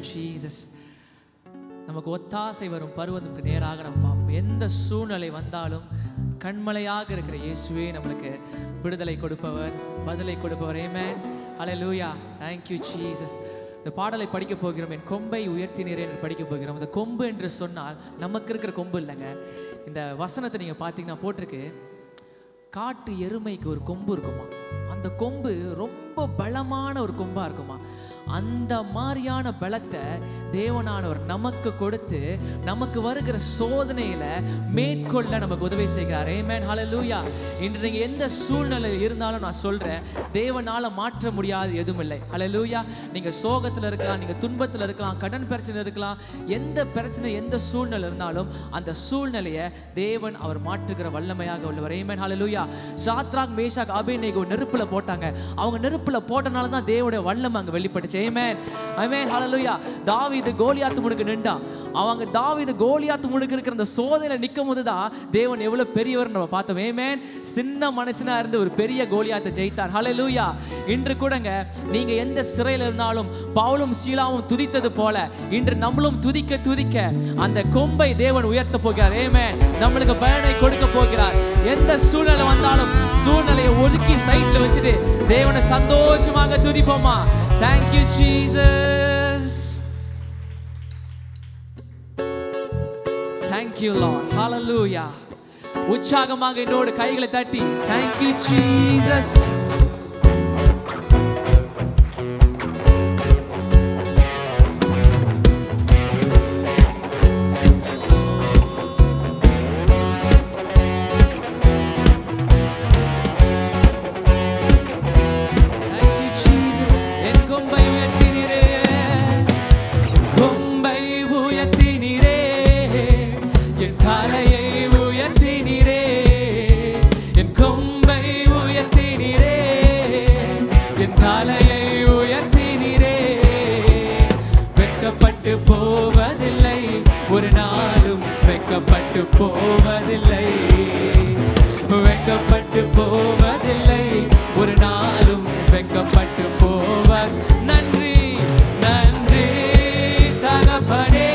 Jesus. நமக்கு ஒத்தாசை வரும் பருவத்துக்கு நேராக நம்ம பார்ப்போம். எந்த சூழ்நிலை வந்தாலும் கண்மலையாக இருக்கிற இயேசுவே நம்மளுக்கு விடுதலை கொடுப்பவர், பதிலை கொடுப்பவர். ஆமென். ஹல்லேலூயா. Thank you Jesus. இந்த பாடலை படிக்க போகிறோம். என் கொம்பை உயர்த்தினீரே என்று படிக்க போகிறோம். இந்த கொம்பு என்று சொன்னால் நமக்கு இருக்கிற கொம்பு இல்லைங்க. இந்த வசனத்தை நீங்கள் பார்த்தீங்கன்னா போட்டிருக்கு, காட்டு எருமைக்கு ஒரு கொம்பு இருக்குமா, அந்த கொம்பு ரொம்ப பலமான ஒரு கொம்பா இருக்குமா. அந்த மாதிரியான பலத்தை தேவனானவர் நமக்கு கொடுத்து நமக்கு வருகிற சோதனையில மேற்கொள்ள நமக்கு உதவி செய்கிறார். ஆமென். ஹல்லேலூயா. இன்று நீங்க எந்த சூழ்நிலையில் இருந்தாலும் நான் சொல்றேன், தேவனால மாற்ற முடியாது எதுவும் இல்லை. ஹல்லேலூயா. நீங்க சோகத்துல இருக்கலாம், நீங்க துன்பத்துல இருக்கலாம், கடன் பிரச்சனை இருக்கலாம், எந்த பிரச்சனை எந்த சூழ்நிலை இருந்தாலும் அந்த சூழ்நிலையை தேவன் அவர் மாற்றுகிற வல்லமையாக உள்ளவர். ஆமென். ஹல்லேலூயா. சாத்ராக் மேஷாக் ஆபேத்நேகோ நெருப்புல போட்டாங்க. அவங்க நெருப்புல போட்டனால தான் தேவனுடைய வல்லமை அங்க வெளிப்பட்டுச்சு. ஆமென். ஆமென். ஹல்லேலூயா. தாவீது கோலியாத் முடுக்கு நின்றான். அவங்க தாவீது கோலியாத் முடுக்கு இருக்கிற அந்த சோதனையில நிற்கும் போது தான் தேவன் எவ்வளவு பெரியவர் நம்ம பார்த்தோம். ஆமென். சின்ன மனுஷனா இருந்து ஒரு பெரிய கோலியாத்தை ஜெயித்தார். ஹல்லேலூயா. இன்று கூடங்க நீங்க எந்த சிறையில் இருந்தாலும் பவுலும் சீலாவும் துதித்தது போல இன்று நம்மளும் துதிக்க துதிக்க அந்த கொம்பை தேவன் உயர்த்த போகிறார். ஆமென். நம்மளுக்கு பயனை கொடுக்க போகிறார். எந்த சூழ்நிலை வந்தாலும் சூழ்நிலையை ஒதுக்கி சைட்ல வச்சுட்டு தேவனை சந்தோஷமாக துதிப்போமா. Thank you Jesus. Thank you Lord. Hallelujah. உற்சாகமாக என்னோடு கைகளை தட்டி Thank you Jesus. நன்றி நன்றி தகப்பனே.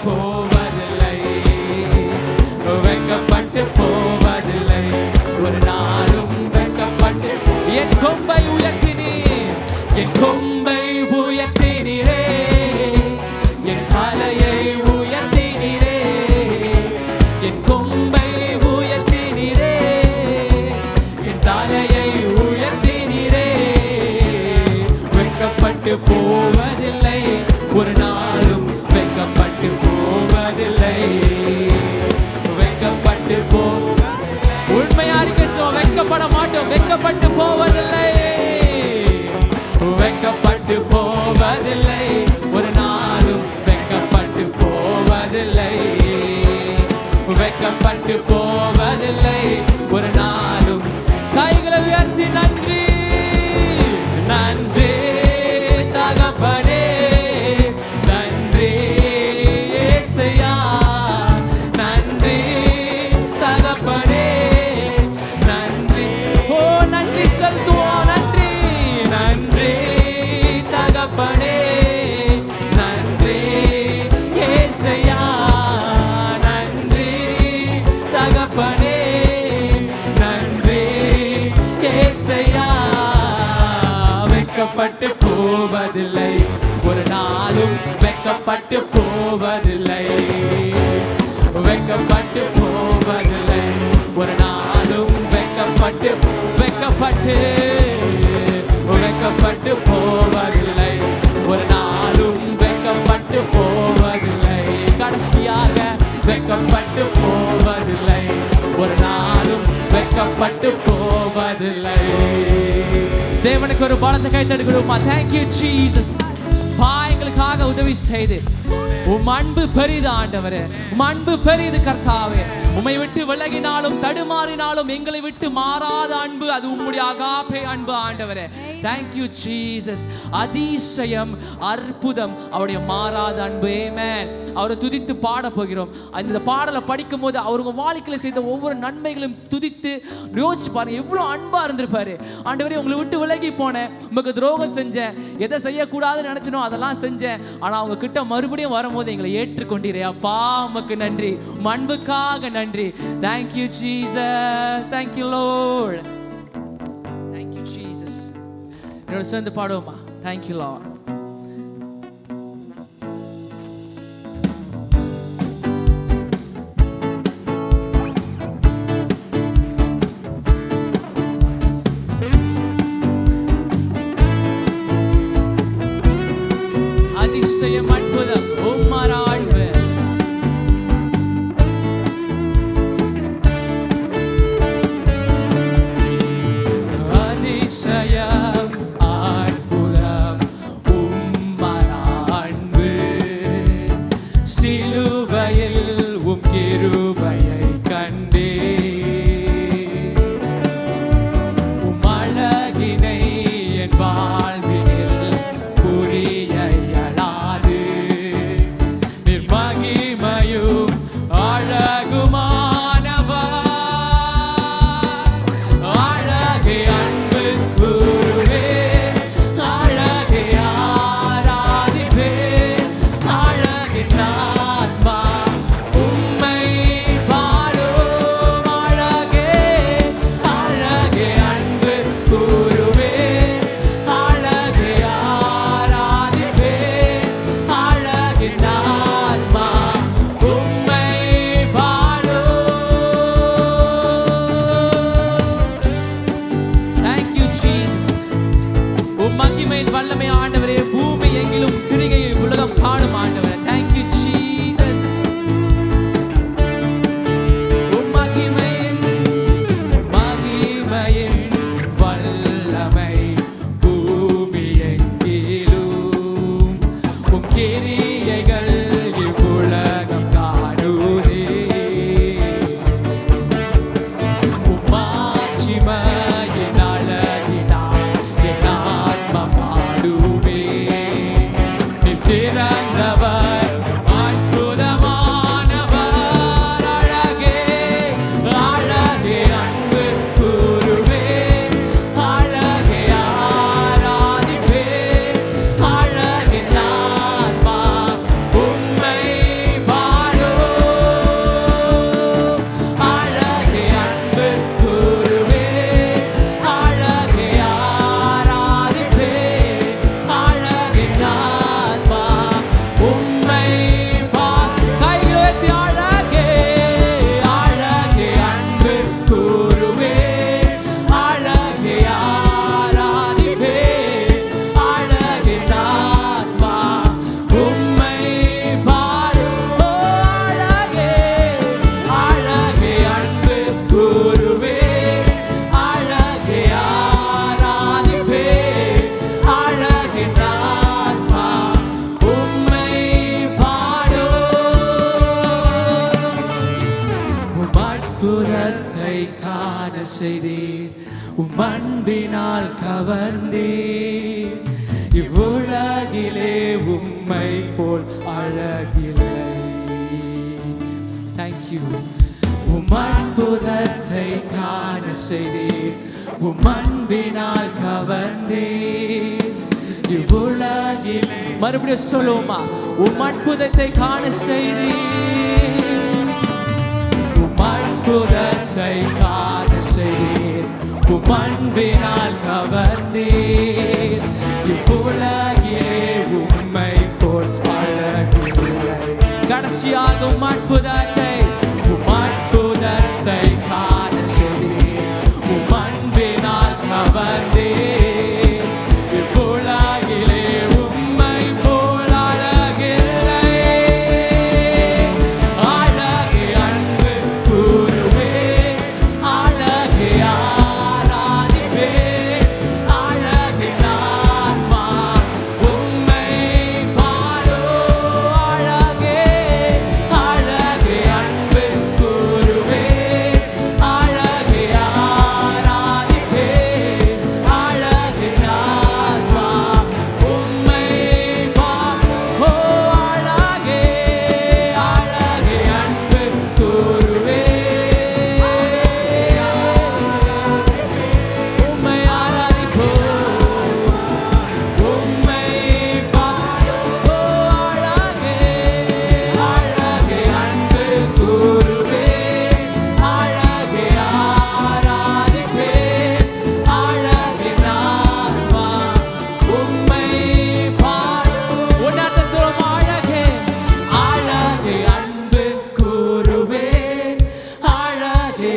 போவதில்லை, வெட்கப்பட்டு போவதில்லை, ஒரு நாளும் வெட்கப்பட்டு. என் கொம்பை உயர்த்தினீர், என் கொம்பை உயர்த்தினீரே, என் தலையை உயர்த்தினீரே, என் கொம்பை உயர்த்தினீரே, என் தலையை உயர்த்தினீரே. வெட்கப்பட்டு போவதில்லை, ஒரு நாளும் வெட்கப்பட்டு போவதில்லை, வெட்கப்பட்டு உண்மையா இருக்கோம், வெட்கப்பட மாட்டோம், வெட்கப்பட்டு போவதில்லை, வெட்கப்பட்டு போவதில்லை, ஒரு நாளும் வெட்கப்பட்டு போவதில்லை, வெட்கப்பட்டு போவதில்லை, ஒரு நாளும். கைகளை உயர்த்தி நன்றி, நன்றி தகப்பனே, நன்றி இயேசுயா, நன்றி தகப்பனே, நன்றி. ஓ நன்றி செலுத்துவோம், நன்றி, நன்றி தகப்பனே, நன்றி இயேசுயா, நன்றி தகப்பனே, நன்றி இயேசுயா. வெட்கப்பட்டு போவதில்லை, ஒரு நாளும் வெட்கப்பட்டு போவதில்லை, வெட்கப்பட்டு போவதில்லை, ஒரு நாளும் வெட்கப்பட்டு வெட்கப்பட்டு வெட்கப்பட்டு போவதில்லை, ஒரு நாளும் வெட்கப்பட்டு போவதில்லை. கடைசியாக வெட்கப்பட்டு போவதில்லை, ஒரு நாளும் வெட்கப்பட்டு போவதில்லை. தேவனுக்கு ஒரு பலத்தை கைத்தடுக்கிறோமா? Thank you Jesus. எங்களுக்காக உதவி செய்து உம் அன்பு பெரிது ஆண்டவரே, உம் அன்பு பெரிது கர்த்தாவே. உம்மை விட்டு விலகினாலும் தடுமாறினாலும் எங்களை விட்டு மாறாத அன்பு, அது உம்முடைய அகாப்பே அன்பு ஆண்டவரே. Thank you Jesus. அதிசயம், அற்புதம், அவருடைய மாறாத அன்பு. ஆமென். அவரை துதித்து பாட போகிறோம். அந்த பாடலை படிக்கும் போது அவருங்க வாழ்க்கையில் செய்த ஒவ்வொரு நன்மைகளும் துதித்து யோசிச்சு பாருங்க, எவ்வளோ அன்பா இருந்திருப்பாரு. ஆண்டவரே, உங்களை விட்டு விலகி போனேன், உங்களுக்கு துரோகம் செஞ்சேன், எதை செய்யக்கூடாதுன்னு நினைச்சனோ அதெல்லாம் செஞ்சேன், ஆனா அவங்க கிட்ட மறுபடியும் வரும்போது எங்களை ஏற்றுக்கொண்டீரே அப்பா, உமக்கு நன்றி, உம் அன்புக்காக நன்றி. Thank you Jesus. Thank you Lord. Thank you Jesus. என்னோட சேர்ந்து பாடுவோமா? Thank you Lord. அதிசயம், அற்புதம், உம்மாற அன்பு. அதிசயம், அற்புதம், காண செய்தீர், உம் அன்பினால் கவர்ந்தீர். இவ்வுலகிலே உம்மை போல் அழகில்லை. தேங்க்யூ. உம் அற்புதத்தை காண செய்தீர், உம் அன்பினால் கவர்ந்தீர். இவ்வுலகிலே மறுபடியும் சொல்லுவோமா, உம் அற்புதத்தை காண செய்தீர், உம் அற்புதத்தை காண செய்தீர், உம் அன்பினால் கவர்ந்தீர். இவ்வுலகிலே உம்மை போல் அழகில்லை. கடைசியாக உம் அற்புதத்தை காண செய்தீர், உம் அன்பினால் கவர்ந்தீர். இவ்வுலகிலே உம்மை போல் அழகில்லை. அழகு அன்பு கூறுவே, அழகு ஆராதிப்பே, அழகு நான்மா உம்மை பாடோ. அழகே அழகு அன்பு கூறுவே, அழகு ஆராதிப்பே, அழகு நான்மா உம்மை பாடோ. அழகே அழகு அன்பு கூறுவே, உம்மை ஆராதிப்போம், உம்மை பாடுவோம். அழகே அழகு அன்பு கூறுவே, அழகு ஆராதிப்பே, அழகு நான்மா உம்மை பாடுவோம். உன்னத சொல்லும் அழகே அழகு அன்பு கூறுவேன், அழகு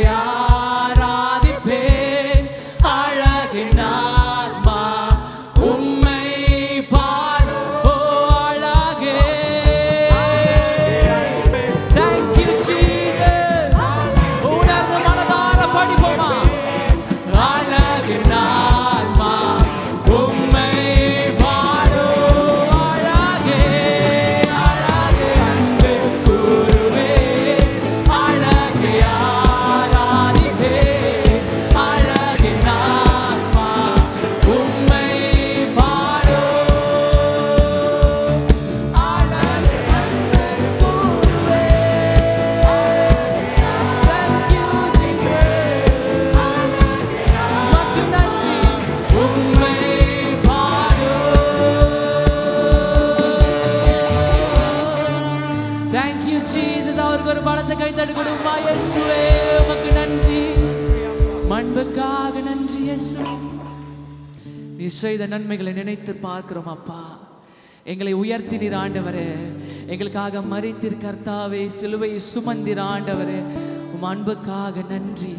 ஆராதிப்பேன், அழகு நான்மா உம்மை பாடுவோம். அழகே Thank you, Jesus. உணர்ந்து மனதார படிப்போமா, அழகு நான்மா உம்மை பாடுவோம். அழகே அழகு அன்பு கூறுவே, அழகு ஆராதிப்பே, அழகு நான்மா உம்மை பாடுவோம். அழகு அன்பு கூறுவே, Thank you, Jesus. உமக்கு நன்றி, உம்மை பாடுவோம். Thank you, Jesus. அவருக்கு ஒரு பலத்தை கைத்தட்டு கொடுமா. இயேசுவே உமக்கு நன்றி, அன்புக்காக நன்றி. இயேசு நீ செய்த நன்மைகளை நினைத்து பார்க்கிறோம் அப்பா. எங்களை உயர்த்தினீர் ஆண்டவரே, எங்களுக்காக மரித்தீர் கர்த்தாவே, சிலுவையை சுமந்தீர் ஆண்டவரே. உம் அன்புக்காக நன்றி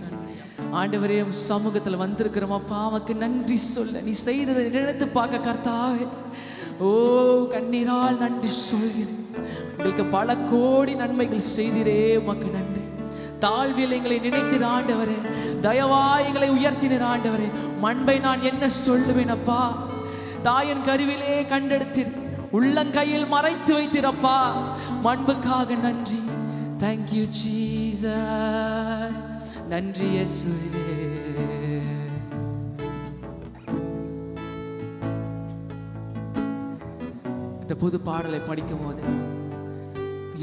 ஆண்டவரே. உம் சமூகத்தில் வந்திருக்கிறோம் அப்பா, உமக்கு நன்றி சொல்ல. நீ செய்ததை நினைத்து பார்க்க கர்த்தாவே, ஓ கண்ணீரால் நன்றி சொல்கிறேன். உங்களுக்கு பல கோடி நன்மைகள் செய்தீரே, உமக்கு நன்றி. தாழ்வில் எங்களை நினைத்தீர் ஆண்டவரே, தயவாய் எங்களை உயர்த்தினீர் ஆண்டவரே. அன்பை நான் என்ன சொல்லுவேன் அப்பா. தாயின் கருவிலே கண்டெடுத்தீர், உள்ளங்கையில் மறைத்து வைத்தீரப்பா. அன்புக்காக நன்றி. Thank you Jesus. நன்றி இயேசுவே. இந்த புது பாடலை படிக்கும் போது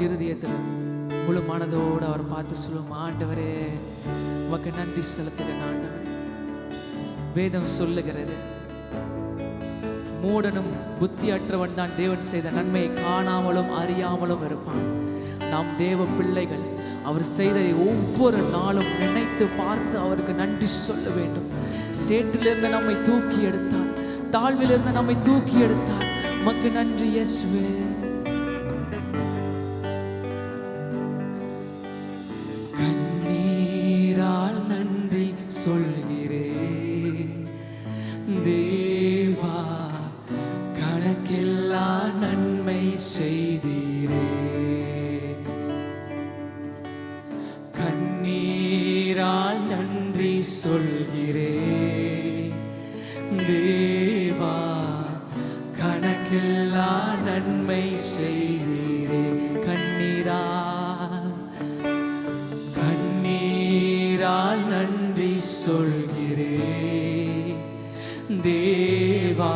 இருதயத்தில் முழு மனதோடு அவர் பார்த்து சொல்லும், ஆண்டவரே உமக்கு நன்றி செலுத்துகிறேன் ஆண்டவரே. வேதம் சொல்லுகிறது, மூடனும் புத்தியற்றவன் தான் தேவன் செய்த நன்மையை காணாமலும் அறியாமலும் இருப்பான். நாம் தேவ பிள்ளைகள் அவர் செய்ததை ஒவ்வொரு நாளும் நினைத்து பார்த்து அவருக்கு நன்றி சொல்ல வேண்டும். சேற்றிலிருந்து நம்மை தூக்கி எடுத்தார், தாழ்விலிருந்து நம்மை தூக்கி எடுத்தார். உமக்கு நன்றி இயேசுவே. கண்ணீரால் நன்றி சொல்கிறேன் தேவா, கணக்கில்லா நன்மை செய்தீரே. கண்ணீரால் நன்றி சொல்கிறேன் தேவா, கணக்கில்லா நன்மை செய்தீரே. கண்ணீரால் நன்றி சொல்கிறேன் தேவா,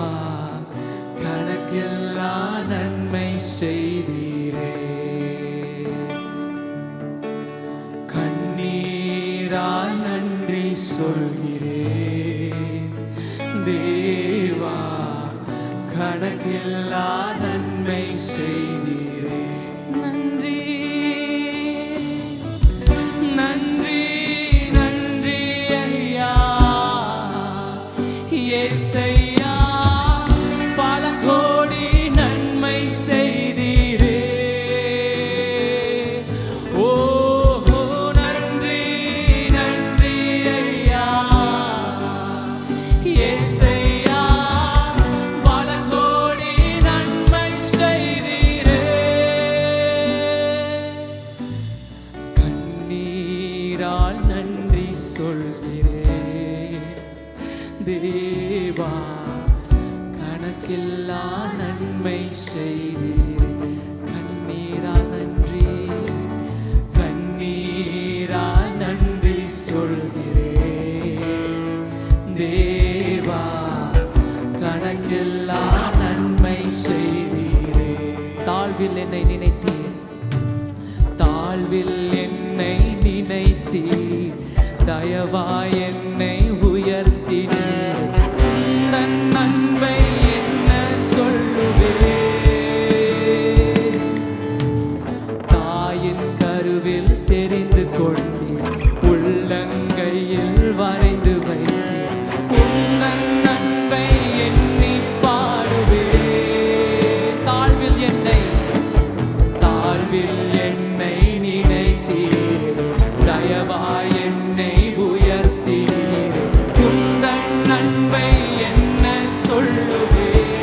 கணக்கில்லா நன்மை செய்தீரே. கண்ணீரால் நன்றி சொல்கிறேன் தேவா, கணக்கில்லா நன்மை செய்தீரே. நன்றி நன்றி நன்றி ஐயா இயேசையா, பல கோடி நன்மை செய்தீரே. ஓ நன்றி நன்றி ஐயா இயேசையா, பல கோடி நன்மை செய்தீரே. கண்ணீரால் நன்றி சொல்கிறேன் தேவா, கணக்கில்லா நன்மை செய்தீரே. கண்ணீரால் நன்றி, கண்ணீரால் நன்றி சொல்கிறேன் தேவா, கணக்கில்லா நன்மை செய்தீரே. தாழ்வில் என்னை நினைத்தீர், தாழ்வில் என்னை நினைத்தீர், தயவாய் என்னை உயர்த்தினீர். உந்தன் அன்பை என்ன சொல்லுவேன், தாயின் கருவில் தெரிந்து கொண்டீர், உள்ளங்கையில் வரைந்து வைத்தீர். உந்தன் அன்பை எண்ணி பாடுவேன். தாழ்வில் என்னை நினைத்தீர், தயவாய் என்னை உயர்த்தீர். உந்தன் அன்பை என்ன சொல்லுவேன்,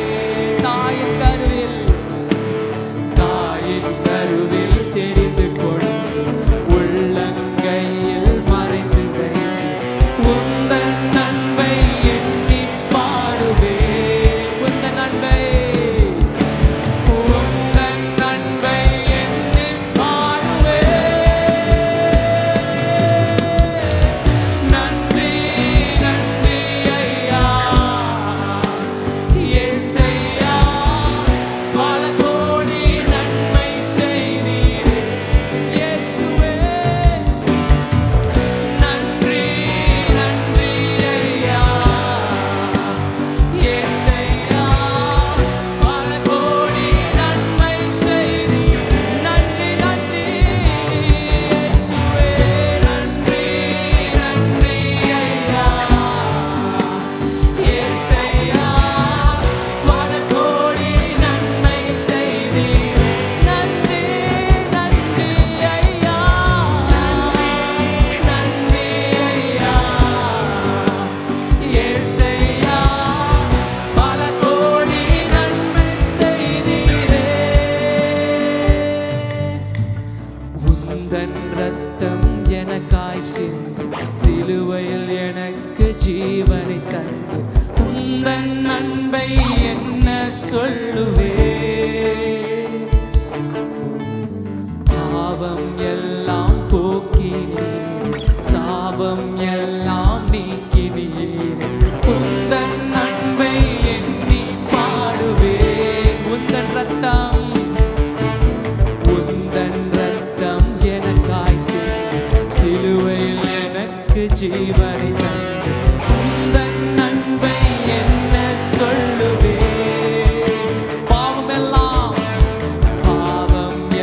தாயின் கருவில் தெரிந்து கொண்டீர், உள்ளங்கையில் மறைந்து வைத்தீர். உந்தன் அன்பை எண்ணி பாடுவேன். உந்தன் அன்பை எண்ணி பாடுவேன். நன்றி நன்றி ஐயா இயேசையா, பல கோடி நன்மை செய்தீரே. இயேசுவே நன்றி நன்றி ஐயா இயேசையா, பல கோடி நன்மை செய்தீரே. நன்றி நன்றி இயேசுவே, நன்றி நன்றி ஐயா இயேசையா, பல கோடி நன்மை செய்தீரே. நன்றி நன்றி ஐயா, நன்றி ஐயா இயேசையா, பல கோடி நன்மை செய்தீரே. உந்தன் ரத்தம் எனக்காய் சிந்தி, சிலுவையில் எனக்கு ஜீவனை தந்து. உந்தன் அன்பை என்ன சொல்லுவேன், பாவம் எல்லாம் போக்கினீர், சாபம் எல்லாம் நீக்கினீர். உந்தன் அன்பை எண்ணி பாடுவேன். உந்தன் ரத்தம் எனக்காய் சிந்தி, சிலுவையில் எனக்கு ஜீவனை தந்து. உந்தன் அன்பை என்ன சொல்லுவேன், பாவம்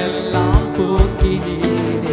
எல்லாம் போக்கினீர்,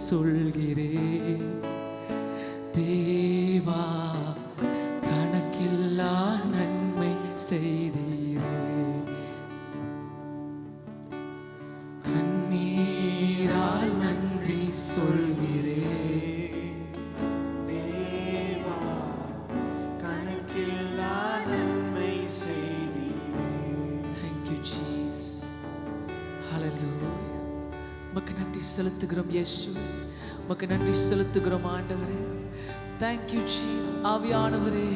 சொல்கிறேன். தேவா கணக்கில்லா நன்மை செய்தீரே, கண்ணீரால் நன்றி சொல்கிறேன். தேவா கணக்கில்லா நன்மை செய்தீரே. Thank you Jesus. Hallelujah. உமக்கு நன்றி செலுத்துகிறோம் இயேசு, உமக்கு நன்றி செலுத்துகிறோம் ஆண்டவரே. Thank you Jesus. ஆவியானவரே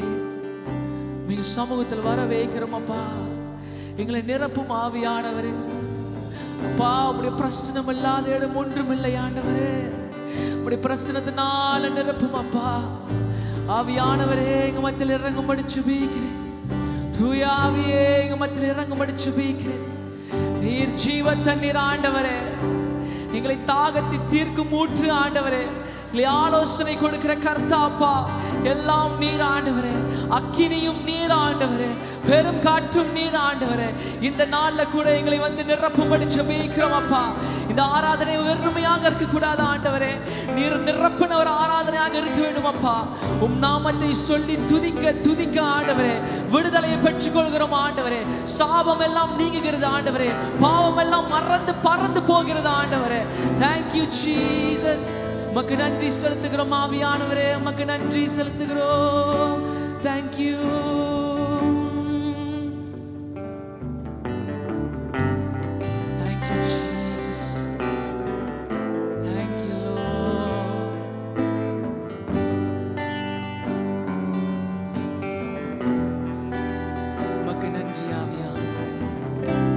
நீ சமூகத்தில் வர வைக்கிறோம் அப்பா, எங்களை நிரப்பும் ஆவியானவரே. அப்பா உடைய பிரசனம் இல்லாத இடம் ஒன்றுமில்லை ஆண்டவரே, உடைய பிரசனத்தினால நிரப்பும் அப்பா. ஆவியானவரே எங்க மத்தியில் இறங்கும்படி ஜெபிக்கிறேன். தூய ஆவியே எங்க மத்தியில் இறங்கும்படி ஜெபிக்கிறேன். நீர் ஜீவ தண்ணீர் ஆண்டவரே, எங்களை தாகத்தை தீர்க்கும் ஊற்று ஆண்டவரே, எங்களை ஆலோசனை கொடுக்கிற கர்த்தாப்பா, எல்லாம் நீர் ஆண்டவரே. அக்கினியும் நீர் ஆண்டவரே, பெரும் காற்றும் நீர் ஆண்டவரே. இந்த நாள்ல கூட எங்களை வந்து நிரப்பும்படி ஜெபிக்கிறோம் அப்பா. இந்த ஆராதனை வெறுமையாக இருக்கக்கூடாது ஆண்டவரே, நீர் நிரப்பின ஒரு ஆராதனையாக இருக்க வேண்டும் அப்பா. உம் நாமத்தை சொல்லி துதிக்க துதிக்க ஆண்டவரே விடுதலையை பெற்றுக் கொள்கிறோம் ஆண்டவரே. சாபம் எல்லாம் நீங்குகிறது ஆண்டவரே, பாவம் எல்லாம் மறந்து பறந்து போகிறது ஆண்டவரே. Thank you Jesus. உமக்கு நன்றி செலுத்துகிறோம் ஆவியானவரே, உமக்கு நன்றி செலுத்துகிறோம். தேங்க்யூ.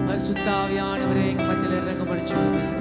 பரிசுத்த ஆவியானவரே எங்க மத்தியில் இறங்கும்படி ஜெபிக்கிறோம்.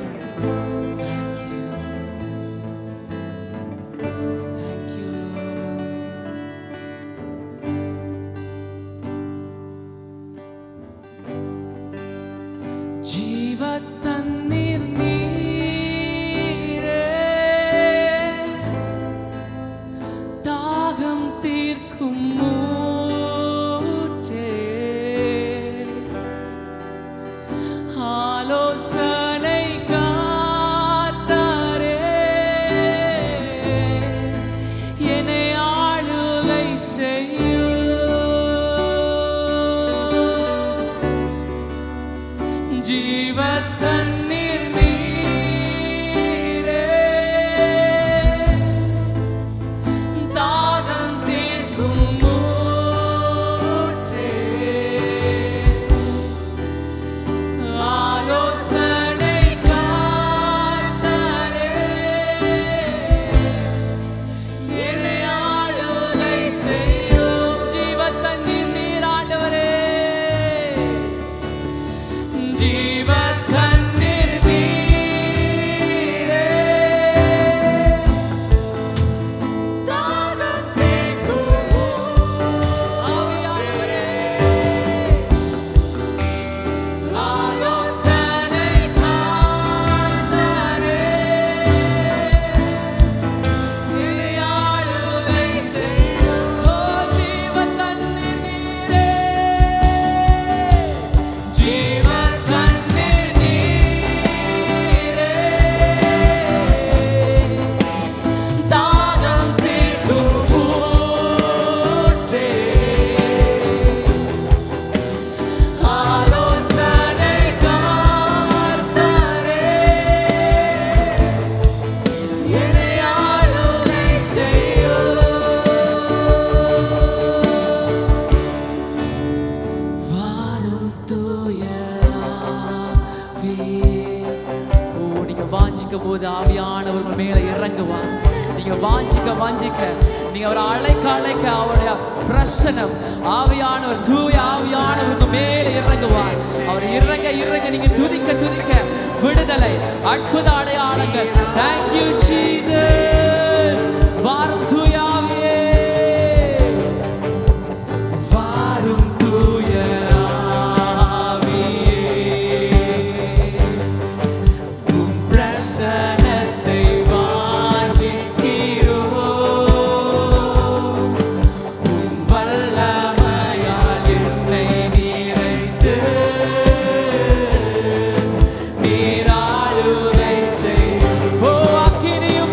போது ஆவியானவர் மேல இறங்குவா. நீங்க வாஞ்சிக்க நீங்க அவரை அழைக்க அவருடைய பிரசன்னம் ஆவியானவர் தூய ஆவியானவர் மேல இறங்குவார். அவர் இறங்க நீங்க துதிக்க விடுதலை அற்புத அடையாளங்கள். Thank you Jesus. வாரும் தூய ஆவியே, வாரும் தூய நீராளுகை செய். ஓ அக்கினியும்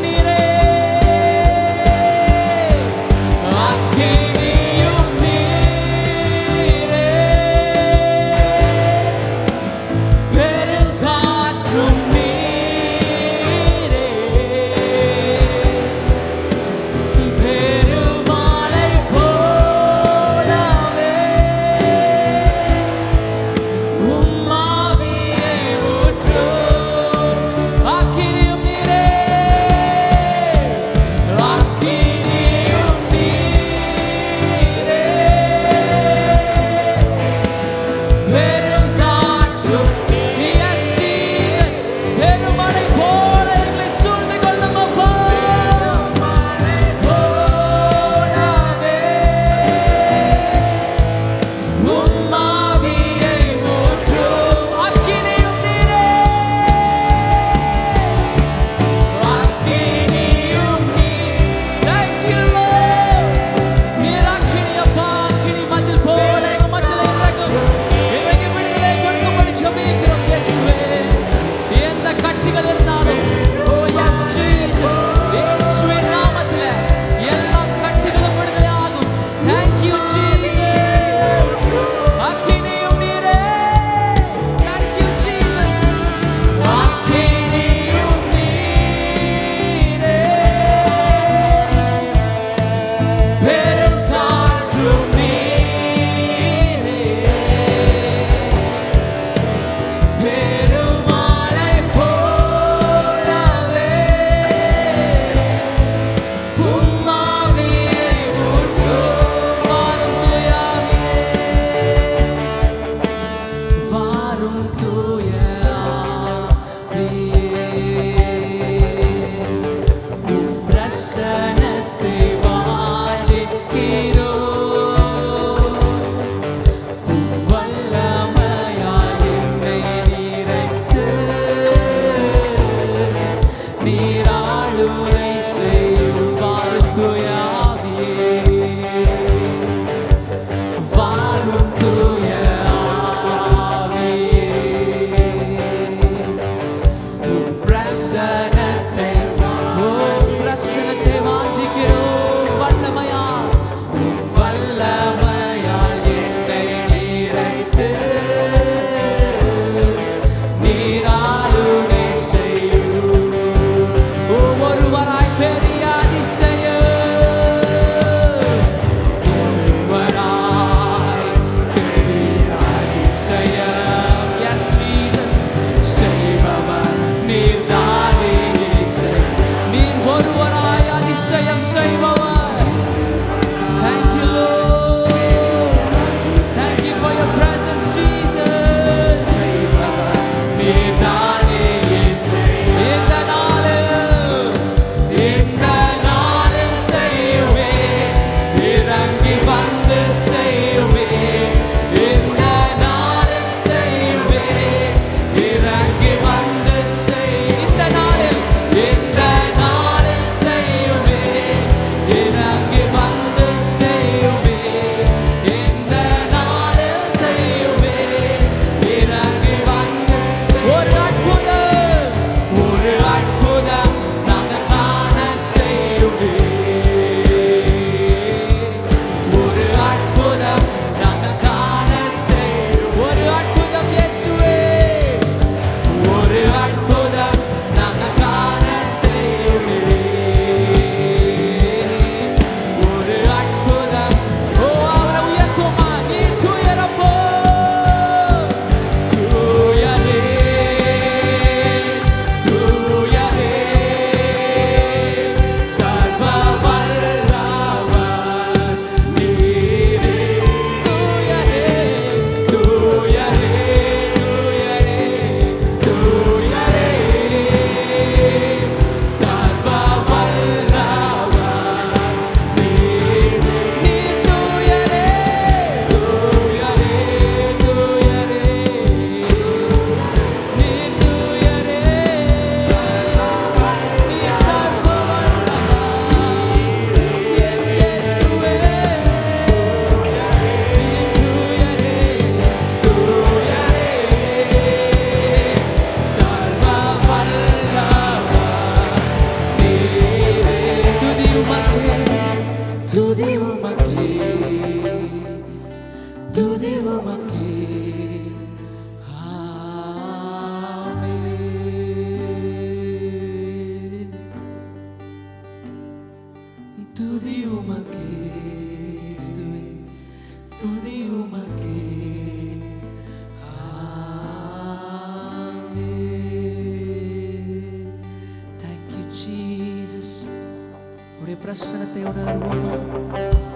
உடைய பிரசன்னத்தை உணர்வோம்.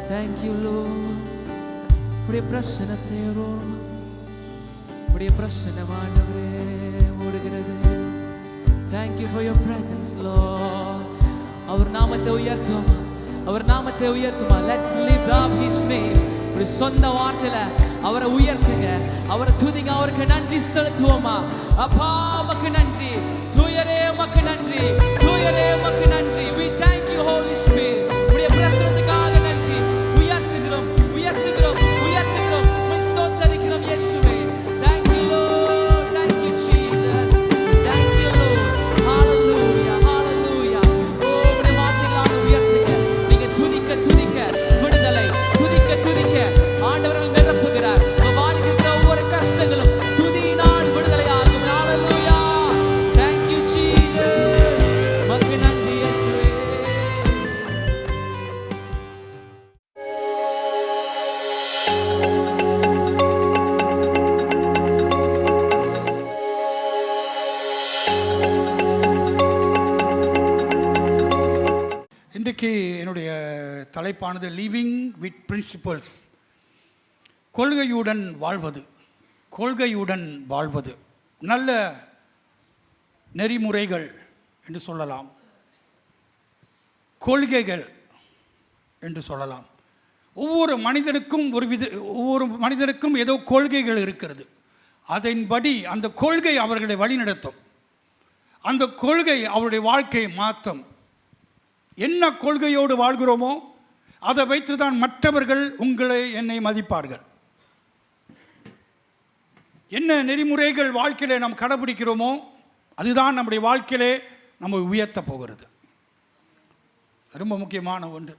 Thank you Lord. உடைய பிரசன்னத்தை உணர்வோம். உடைய பிரசன்னம் ஆண்டவரே ஓடுகிறது. Thank you for your presence Lord. அவர் நாமத்தை உயர்த்துவோம், அவர் நாமத்தை உயர்த்துமா. Let's lift up his name. ஒரு சொந்த வார்த்தையில அவரை உயர்த்துங்க, அவரை துதிங்க, அவருக்கு நன்றி செலுத்துவோமா. அப்பா உமக்கு நன்றி, தூயரே உமக்கு நன்றி, தூயரே உமக்கு நன்றி. We thank you Holy Spirit. உடைய பிரசன்னத்துக்காக நன்றி. உயர்த்துகிறோம், உயர்த்துகிறோம், உயர்த்துகிறோம், உம்மை ஸ்தோத்திரிக்கிறோம் இயேசுவே. Thank you Lord, thank you Jesus, thank you Lord. Hallelujah, hallelujah. உடைய வார்த்தைகளால் உயர்த்துங்க. நீங்க துதிக்க துதிக்க விடுதலை, துதிக்க துதிக்க ஆண்டவர்கள் நிரப்புகிறார். வாழ்க்கையில் இருக்கிற ஒவ்வொரு கஷ்டங்களும் துதியினால் விடுதலையாகும். Hallelujah, thank you Jesus. உமக்கு நன்றி இயேசுவே. இன்றைக்கு என்னுடைய தலைப்பானது லிவிங் வித் பிரின்சிபல்ஸ், கொள்கையுடன் வாழ்வது. கொள்கையுடன் வாழ்வது, நல்ல நெறிமுறைகள் என்று சொல்லலாம், கொள்கைகள் என்று சொல்லலாம். ஒவ்வொரு மனிதனுக்கும் ஏதோ கொள்கைகள் இருக்கிறது. அதன்படி அந்த கொள்கை அவர்களை வழிநடத்தும். அந்த கொள்கை அவருடைய வாழ்க்கையை மாற்றும். என்ன கொள்கையோடு வாழ்கிறோமோ அதை வைத்து தான் மற்றவர்கள் உங்களை என்னை மதிப்பார்கள். என்ன நெறிமுறைகள் வாழ்க்கையிலே நாம் கடைபிடிக்கிறோமோ அதுதான் நம்முடைய வாழ்க்கையிலே நம்ம உயர்த்த போகிறது. ரொம்ப முக்கியமான ஒன்று.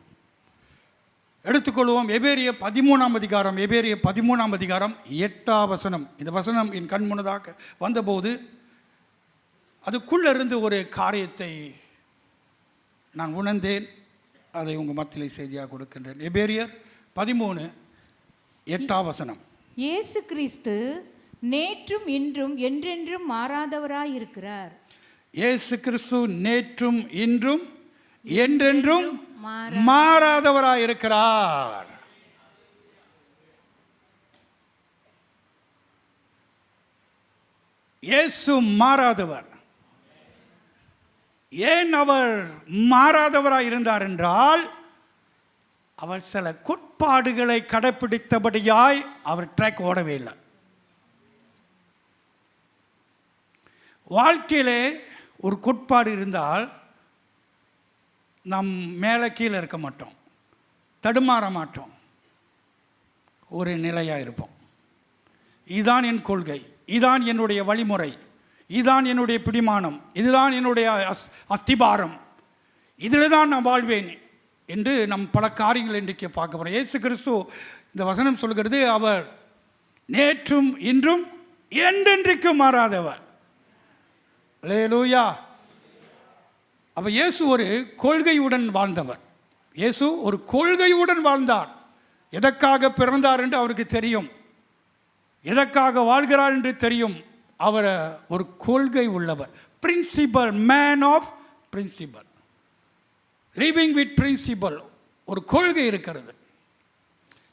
எடுத்துக்கொள்வோம் எபேரிய 13ஆம் அதிகாரம், எபேரிய 13ஆம் அதிகாரம் 8ஆம் வசனம். இந்த வசனம் என் கண் முன்னதாக வந்தபோது அதுக்குள்ளிருந்து ஒரு காரியத்தை நான் உணர்ந்தேன். அதை உங்கள் மத்தியிலே செய்தியாக கொடுக்கின்றேன். எபேரியர் 13:8ஆம் வசனம். இயேசு கிறிஸ்து நேற்றும் இன்றும் என்றென்றும் மாறாதவராயிருக்கிறார். இயேசு கிறிஸ்து நேற்றும் இன்றும் என்றென்றும் மாறாதவராயிருக்கிறார். இயேசு மாறாதவர். ஏன் அவர் மாறாதவராய் இருந்தார் என்றால், அவர் சில கோட்பாடுகளை கடைப்பிடித்தபடியாய் அவர் ட்ராக் ஓடவே இல்லை. வாழ்க்கையிலே ஒரு கோட்பாடு இருந்தால் நாம் மேலே கீழே இருக்க மாட்டோம், தடுமாற மாட்டோம், ஒரு நிலையாக இருப்போம். இதுதான் என் கொள்கை, இதுதான் என்னுடைய வழிமுறை, இதுதான் என்னுடைய பிடிமானம், இதுதான் என்னுடைய அஸ்திபாரம், இதில் தான் நான் வாழ்வேன் என்று நம் பல காரியங்கள் இன்றைக்கு பார்க்க போகிறோம். இயேசு கிறிஸ்து இந்த வசனம் சொல்கிறது, அவர் நேற்றும் இன்றும் என்றென்றைக்கும் மாறாதவர். அல்லேலூயா. அப்போ இயேசு ஒரு கொள்கையுடன் வாழ்ந்தவர். இயேசு ஒரு கொள்கையுடன் வாழ்ந்தார். எதற்காக பிறந்தார் என்று அவருக்கு தெரியும், எதற்காக வாழ்கிறார் என்று தெரியும். அவர் ஒரு கொள்கை உள்ளவர், principle, man of principle, living with principle. ஒரு கொள்கை இருக்கிறது.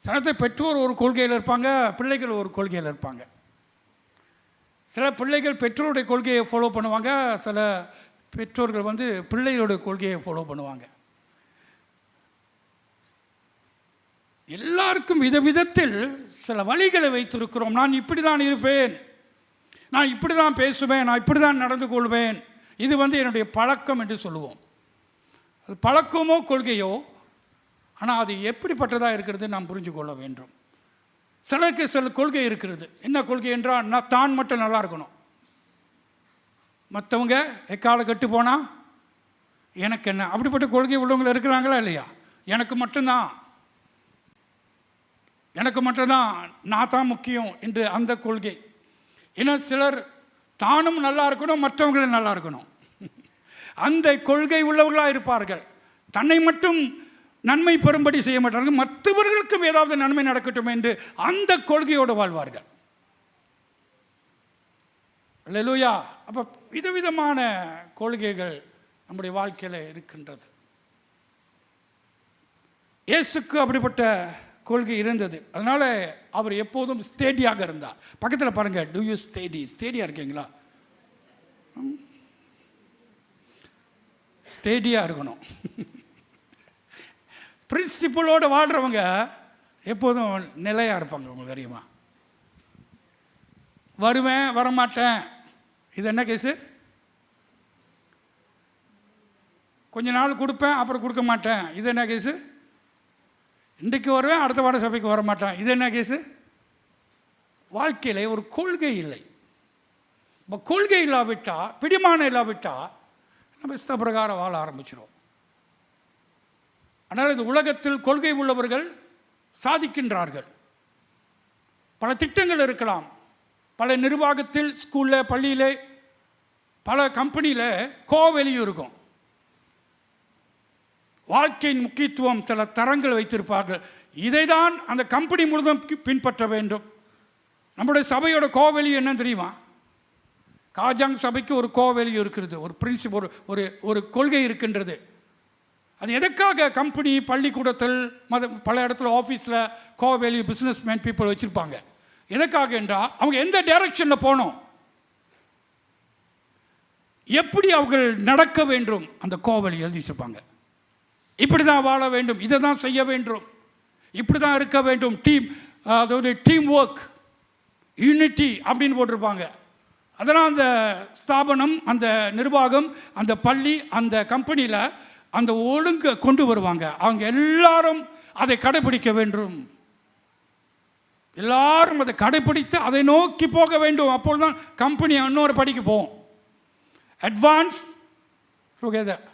சில பெற்றோர் ஒரு கொள்கையில் இருப்பாங்க, பிள்ளைகள் ஒரு கொள்கையில் இருப்பாங்க. சில பிள்ளைகள் பெற்றோருடைய கொள்கையை ஃபாலோ பண்ணுவாங்க, சில பெற்றோர்கள் பிள்ளைகளுடைய கொள்கையை ஃபாலோ பண்ணுவாங்க. எல்லாருக்கும் விதவிதத்தில் சில வழிகளை வைத்திருக்கிறோம். நான் இப்படி தான் இருப்பேன், நான் இப்படி தான் பேசுவேன், நான் இப்படி தான் நடந்து கொள்வேன், இது என்னுடைய பழக்கம் என்று சொல்லுவோம். அது பழக்கமோ கொள்கையோ, ஆனால் அது எப்படிப்பட்டதாக இருக்கிறது நாம் புரிஞ்சு கொள்ள வேண்டும். சிலருக்கு சில கொள்கை இருக்கிறது. என்ன கொள்கை என்றால், நான் தான் மட்டும் நல்லா இருக்கணும், மற்றவங்க எக்கால கட்டு போனால் எனக்கு என்ன. அப்படிப்பட்ட கொள்கை உள்ளவங்க இருக்கிறாங்களா இல்லையா? எனக்கு மட்டும்தான் நான் தான் முக்கியம் என்று அந்த கொள்கை. இன்னும் சிலர் தானும் நல்லா இருக்கணும், மற்றவங்களும் நல்லா இருக்கணும், அந்த கொள்கை உள்ளவர்களாக இருப்பார்கள். தன்னை மட்டும் நன்மை பெறும்படி செய்ய மாட்டார்கள், மற்றவர்களுக்கும் ஏதாவது நன்மை நடக்கட்டும் என்று அந்த கொள்கையோடு வாழ்வார்கள். அல்லேலூயா. அப்போ விதவிதமான கொள்கைகள் நம்முடைய வாழ்க்கையில் இருக்கின்றது. இயேசுக்கு அப்படிப்பட்ட கொள்கை இருந்தது. அதனால் அவர் எப்போதும் ஸ்டேடியாக இருந்தார். பக்கத்தில் பாருங்கள், டூ யூ ஸ்டேடியாக இருக்கீங்களா? ஸ்டேடியாக இருக்கணும். பிரின்சிபலோடு வாழ்கிறவங்க எப்போதும் நிலையாக இருப்பாங்க. உங்களுக்கு தெரியுமா? வருவேன் வரமாட்டேன், இது என்ன கேஸு? கொஞ்ச நாள் கொடுப்பேன் அப்புறம் கொடுக்க மாட்டேன், இது என்ன கேஸு? இன்றைக்கு வருவேன் அடுத்த வார சபைக்கு வர மாட்டேன், இது என்ன கேஸு? வாழ்க்கையில் ஒரு கொள்கை இல்லை. இப்போ கொள்கை இல்லாவிட்டால், பிடிமானம் இல்லாவிட்டால் நம்ம இஷ்ட பிரகாரம் வாழ ஆரம்பிச்சிடும். ஆனால் இந்த உலகத்தில் கொள்கை உள்ளவர்கள் சாதிக்கின்றார்கள். பல திட்டங்கள் இருக்கலாம். பல நிர்வாகத்தில், ஸ்கூலில், பள்ளியில், பல கம்பெனியில் கோவெளியும் இருக்கும். வாழ்க்கையின் முக்கியத்துவம் சில தரங்கள் வைத்திருப்பார்கள். இதை தான் அந்த கம்பெனி முழுதும் பின்பற்ற வேண்டும். நம்முடைய சபையோட கோவெளி என்ன தெரியுமா? காஜாங் சபைக்கு ஒரு கோவெளி இருக்கிறது, ஒரு பிரின்சிபல், ஒரு ஒரு கொள்கை இருக்கின்றது. அது எதுக்காக கம்பெனி, பள்ளிக்கூடத்தில், பல இடத்துல ஆஃபீஸில் கோவெளி பிஸ்னஸ்மேன் பீப்புள் வச்சுருப்பாங்க. எதுக்காக என்றால் அவங்க எந்த டைரக்ஷனில் போகணும், எப்படி அவர்கள் நடக்க வேண்டும், அந்த கோவெளி எழுதி வச்சுருப்பாங்க. இப்படி தான் வாழ வேண்டும், இதை தான் செய்ய வேண்டும், இப்படி தான் இருக்க வேண்டும், டீம், அதாவது டீம் ஒர்க், யூனிட்டி அப்படின்னு போட்டிருப்பாங்க. அதெல்லாம் அந்த ஸ்தாபனம், அந்த நிர்வாகம், அந்த பள்ளி, அந்த கம்பெனியில் அந்த ஒழுங்கை கொண்டு வருவாங்க. அவங்க எல்லாரும் அதை கடைபிடிக்க வேண்டும். எல்லாரும் அதை கடைபிடித்து அதை நோக்கி போக வேண்டும். அப்பொழுது தான் கம்பெனி இன்னொரு படிக்கு போகும். Advance together.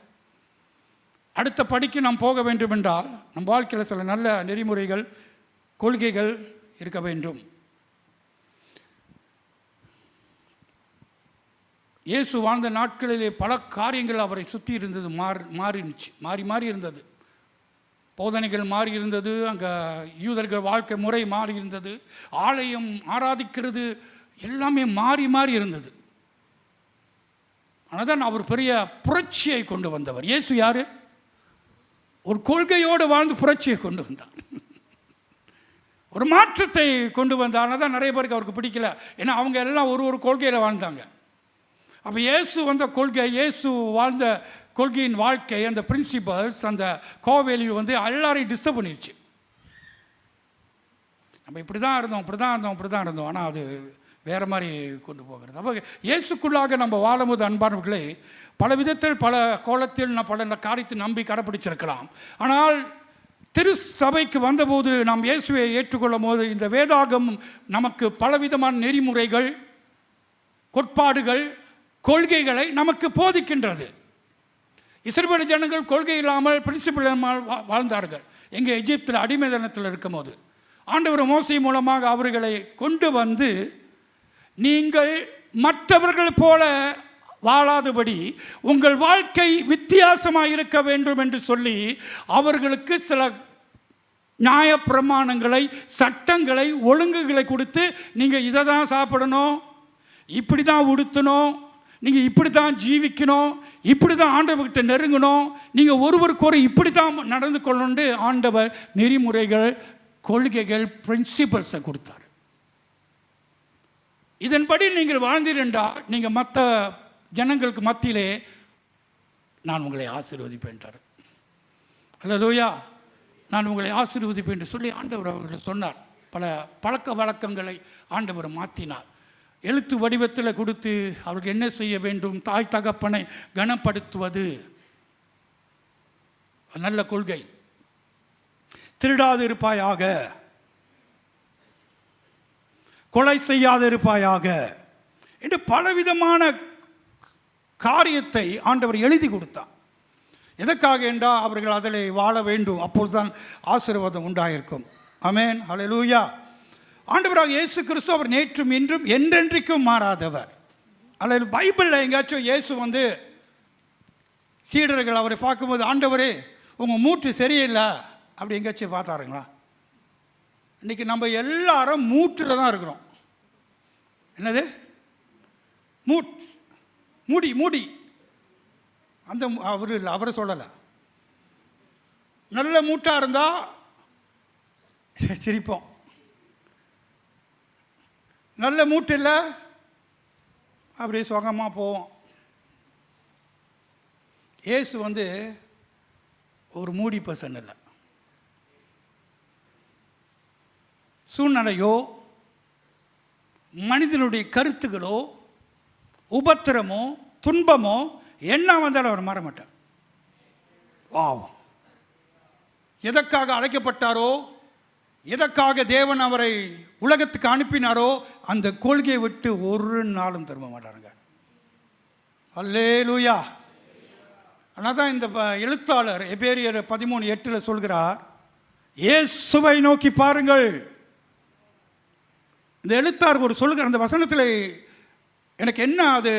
அடுத்த படிக்கு நாம் போக வேண்டும் என்றால் நம் வாழ்க்கையில் சில நல்ல நெறிமுறைகள், கொள்கைகள் இருக்க வேண்டும். இயேசு வாழ்ந்த நாட்களிலே பல காரியங்கள் அவரை சுற்றி இருந்தது, மாறி இருந்தது. போதனைகள் மாறி இருந்தது. அங்கே யூதர்கள் வாழ்க்கை முறை மாறி இருந்தது. ஆலயம் ஆராதிக்கிறது எல்லாமே மாறி இருந்தது. ஆனால் தான் அவர் பெரிய புரட்சியை கொண்டு வந்தவர். இயேசு யார்? ஒரு கொள்கையோடு வாழ்ந்து புரட்சியை கொண்டு வந்தார், ஒரு மாற்றத்தை கொண்டு வந்தார். ஆனால் தான் நிறைய பேருக்கு அவருக்கு பிடிக்கல. ஏன்னா அவங்க எல்லாம் ஒரு கொள்கையில் வாழ்ந்தாங்க. அப்போ இயேசு வந்த கொள்கை, இயேசு வாழ்ந்த கொள்கையின் வாழ்க்கை, அந்த பிரின்சிபல்ஸ், அந்த கோவேல்யூ எல்லாரையும் டிஸ்டர்ப் பண்ணிடுச்சு. நம்ம இப்படி தான் இருந்தோம், ஆனால் அது வேறு மாதிரி கொண்டு போகிறது. அப்போ இயேசுக்குள்ளாக நம்ம வாழும்போது அன்பானவர்களே, பல விதத்தில், பல கோலத்தில் பல காரியத்தை நம்பி கடைப்பிடிச்சிருக்கலாம். ஆனால் திரு சபைக்கு வந்தபோது நாம் இயேசுவை ஏற்றுக்கொள்ளும் போது இந்த வேதாகம் நமக்கு பலவிதமான நெறிமுறைகள், கோட்பாடுகள், கொள்கைகளை நமக்கு போதிக்கின்றது. இஸ்ரவேல் ஜனங்கள் கொள்கை இல்லாமல், பிரின்சிபல் இல்லாமல் வாழ்ந்தார்கள். எங்கே? எகிப்தில் அடிமைத்தனத்தில் இருக்கும் போது ஆண்டவர் மோசே மூலமாக அவர்களை கொண்டு வந்து, நீங்கள் மற்றவர்கள் போல வாழாதபடி உங்கள் வாழ்க்கை வித்தியாசமாக இருக்க வேண்டும் என்று சொல்லி அவர்களுக்கு சில நியாய பிரமாணங்களை, சட்டங்களை, ஒழுங்குகளை கொடுத்து, நீங்கள் இதை தான் சாப்பிடணும், இப்படி தான் உடுத்தணும், நீங்கள் இப்படி தான் ஜீவிக்கணும், இப்படி தான் ஆண்டவர்கிட்ட நெருங்கணும், நீங்கள் ஒருவருக்கு இப்படி தான் நடந்து கொள்ளணுண்டு ஆண்டவர் நெறிமுறைகள், கொள்கைகள், பிரின்சிபல்ஸை கொடுத்தார். இதன்படி நீங்கள் வாழ்ந்தீரென்றால் நீங்கள் மற்ற ஜனங்களுக்கு மத்தியிலே நான் உங்களை ஆசீர்வதிப்பேன்றார். அல்லேலூயா. நான் உங்களை ஆசீர்வதிப்பேன் என்று சொல்லி ஆண்டவர் அவர்கள் சொன்னார். பல பழக்க வழக்கங்களை ஆண்டவர் மாற்றினார். எழுத்து வடிவத்தில் கொடுத்து அவர்கள் என்ன செய்ய வேண்டும், தாய் தகப்பனை கனப்படுத்துவது நல்ல கொள்கை. திருடாது இருப்பாயாக, கொலை செய்யாது இருப்பாயாக என்று பலவிதமான காரியத்தை ஆண்டவர் எழுதி கொடுத்தார். எதற்காக என்றால் அவர்கள் அதில் வாழ வேண்டும், அப்பொழுதுதான் ஆசீர்வாதம் உண்டாயிருக்கும். ஆமென், ஹல்லேலூயா. ஆண்டவராக இயேசு கிறிஸ்து அவர் நேற்றும் இன்றும் என்றென்றைக்கும் மாறாதவர். அல்லது பைபிளில் எங்கேயாச்சும் இயேசு சீடர்கள் அவரை பார்க்கும்போது, ஆண்டவரே உங்கள் மூட்டு சரியில்லை அப்படி எங்கேயாச்சும் பார்த்தாருங்களா? இன்றைக்கி நம்ம எல்லாரும் மூட்டில் தான் இருக்கிறோம். என்னது? மூடி அந்த அவர் இல்லை, அவரை சொல்லலை. நல்ல மூட்டாக இருந்தால் சிரிப்போம், நல்ல மூட்டு இல்லை அப்படியே சுகமாக போவோம். இயேசு ஒரு மூடி பர்சன் இல்லை. சூழ்நிலையோ மனிதனுடைய கருத்துக்களோ உபத்திரமோ துன்பமோ என்ன வந்தாலும் அவர் மாற மாட்டார். வாவ்! எதற்காக அழைக்கப்பட்டாரோ, எதற்காக தேவன் அவரை உலகத்துக்கு அனுப்பினாரோ அந்த கொள்கையை விட்டு ஒரு நாளும் திரும்ப மாட்டாருங்க. அல்லேலூயா! ஆனால் தான் இந்த எழுத்தாளர் எபேரியர் 13:8 சொல்கிறார், இயேசுவை நோக்கி பாருங்கள். இந்த எழுத்தாளர் ஒரு சொல்லுகிற அந்த வசனத்தில் எனக்கு என்ன அது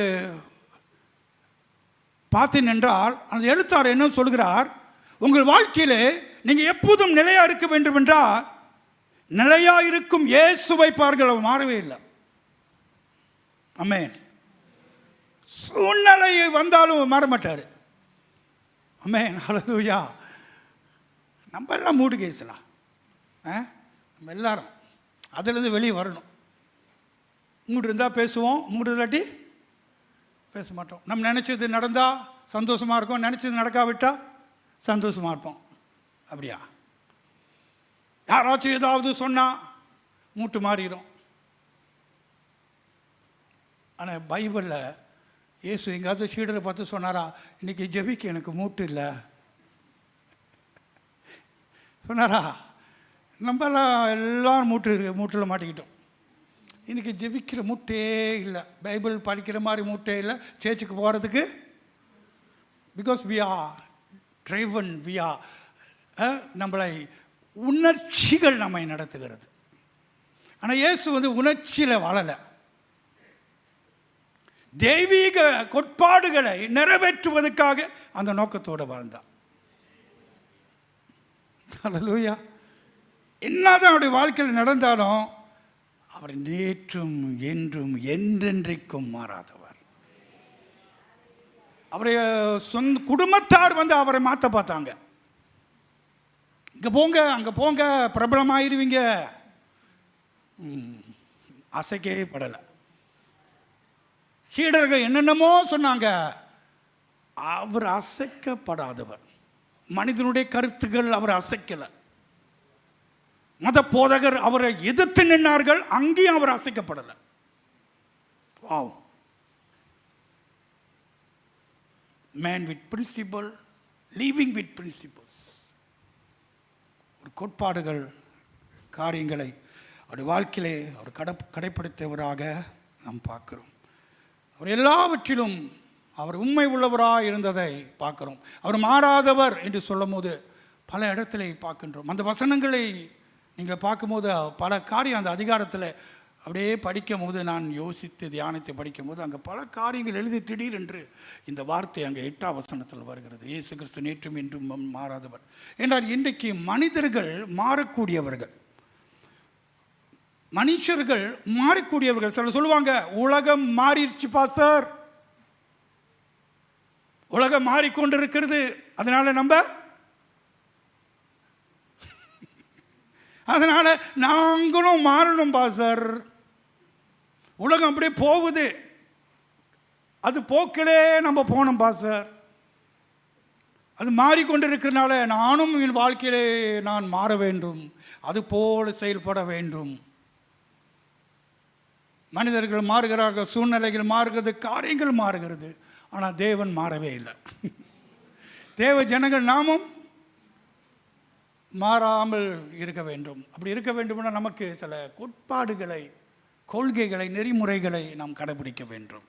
பார்த்தேன் என்றால், அந்த எழுத்தாளர் என்ன சொல்கிறார், உங்கள் வாழ்க்கையில் நீங்கள் எப்போதும் நிலையாக இருக்க வேண்டும் என்றால் நிலையாக இருக்கும் இயேசுவை பாருங்கள். அவர் மாறவே இல்லை. ஆமென். சூழ்நிலை வந்தாலும் மாற மாட்டார். ஆமென். ஹல்லேலூயா. நம்ம எல்லாம் மூடு கேசலாம். நம்ம எல்லாரும் அதிலேருந்து வெளியே வரணும். மூடு இருந்தால் பேசுவோம், மூடு இல்லாட்டி பேச மாட்டோம். நம்ம நினச்சது நடந்தால் சந்தோஷமாக இருக்கும், நினச்சது நடக்காவிட்டால் சந்தோஷமாக இருப்போம். அப்படியா? யாராச்சும் ஏதாவது சொன்னால் மூட்டு மாறிடும். ஆனால் பைபிளில் இயேசு எங்காவது சீடரை பார்த்து சொன்னாரா, இன்றைக்கி ஜெபிக்க எனக்கு மூட்டு இல்லை சொன்னாரா? நம்மளாம் எல்லோரும் மூட்டில் மாட்டிக்கிட்டோம். இன்றைக்கி ஜெபிக்கிற மூட்டே இல்லை, பைபிள் படிக்கிற மாதிரி மூட்டே இல்லை சேர்ச்சுக்கு போகிறதுக்கு. Because we are driven, we are நம்மளை உணர்ச்சிகள் நம்மை நடத்துகிறது. ஆனால் இயேசு உணர்ச்சியில் வாழலை. தெய்வீக கோட்பாடுகளை நிறைவேற்றுவதற்காக அந்த நோக்கத்தோடு வாழ்ந்தார். ஹல்லேலூயா. என்னதான் அவருடைய வாழ்க்கையில் நடந்தாலும் அவர் நேற்றும் என்றும் என்றென்றைக்கும் மாறாதவர். அவருடைய சொந்த குடும்பத்தார் அவரை மாற்ற பார்த்தாங்க. இங்கே போங்க, அங்கே போங்க, பிரபலமாயிருவீங்க. அசைக்கவே படலை. சீடர்கள் என்னென்னமோ சொன்னாங்க, அவர் அசைக்கப்படாதவர். மனிதனுடைய கருத்துக்கள் அவர் அசைக்கலை. மத போதகர் அவரை எதிர்த்து நின்றார்கள், அங்கேயும் அவர் அசைக்கப்படலை. Wow! Man with principle, leaving with principles. ஒரு கோட்பாடுகள் காரியங்களை அவருடைய வாழ்க்கையிலே அவர் கடைப்பிடித்தவராக நாம் பார்க்கிறோம். அவர் எல்லாவற்றிலும் அவர் உண்மை உள்ளவராக இருந்ததை பார்க்கிறோம். அவர் மாறாதவர் என்று சொல்லும் போது பல இடத்துல பார்க்கின்றோம். அந்த வசனங்களை நீங்கள் பார்க்கும்போது பல காரியம் அந்த அதிகாரத்தில் அப்படியே படிக்கும் போது, நான் யோசித்து தியானத்தை படிக்கும் போது அங்கே பல காரியங்கள் எழுதி திடீரென்று இந்த வார்த்தை அங்கே 8ஆம் வசனத்தில் வருகிறது. இயேசு கிறிஸ்து நேற்றும் என்றும் மாறாதவர் என்றால், இன்றைக்கு மனிதர்கள் மாறக்கூடியவர்கள், மனுஷர்கள் மாறக்கூடியவர்கள். சிலர் சொல்லுவாங்க, உலகம் மாறிடுச்சு பாஸ்டர், உலகம் மாறிக்கொண்டிருக்கிறது, அதனால அதனால நாங்களும் மாறணும் பாஸ்டர். உலகம் அப்படியே போகுது, அது போக்கிலே நம்ம போனோம் பாஸ்டர். அது மாறிக்கொண்டிருக்கிறதுனால நானும் என் வாழ்க்கையிலே நான் மாற வேண்டும், அது போல செயல்பட வேண்டும். மனிதர்கள் மாறுகிறார்கள், சூழ்நிலைகள் மாறுகிறது, காரியங்கள் மாறுகிறது. ஆனால் தேவன் மாறவே இல்லை. தேவ ஜனங்கள் நாமும் மாறாமல் இருக்க வேண்டும். அப்படி இருக்க வேண்டும்னா நமக்கு சில கோட்பாடுகளை, கொள்கைகளை, நெறிமுறைகளை நாம் கடைபிடிக்க வேண்டும்.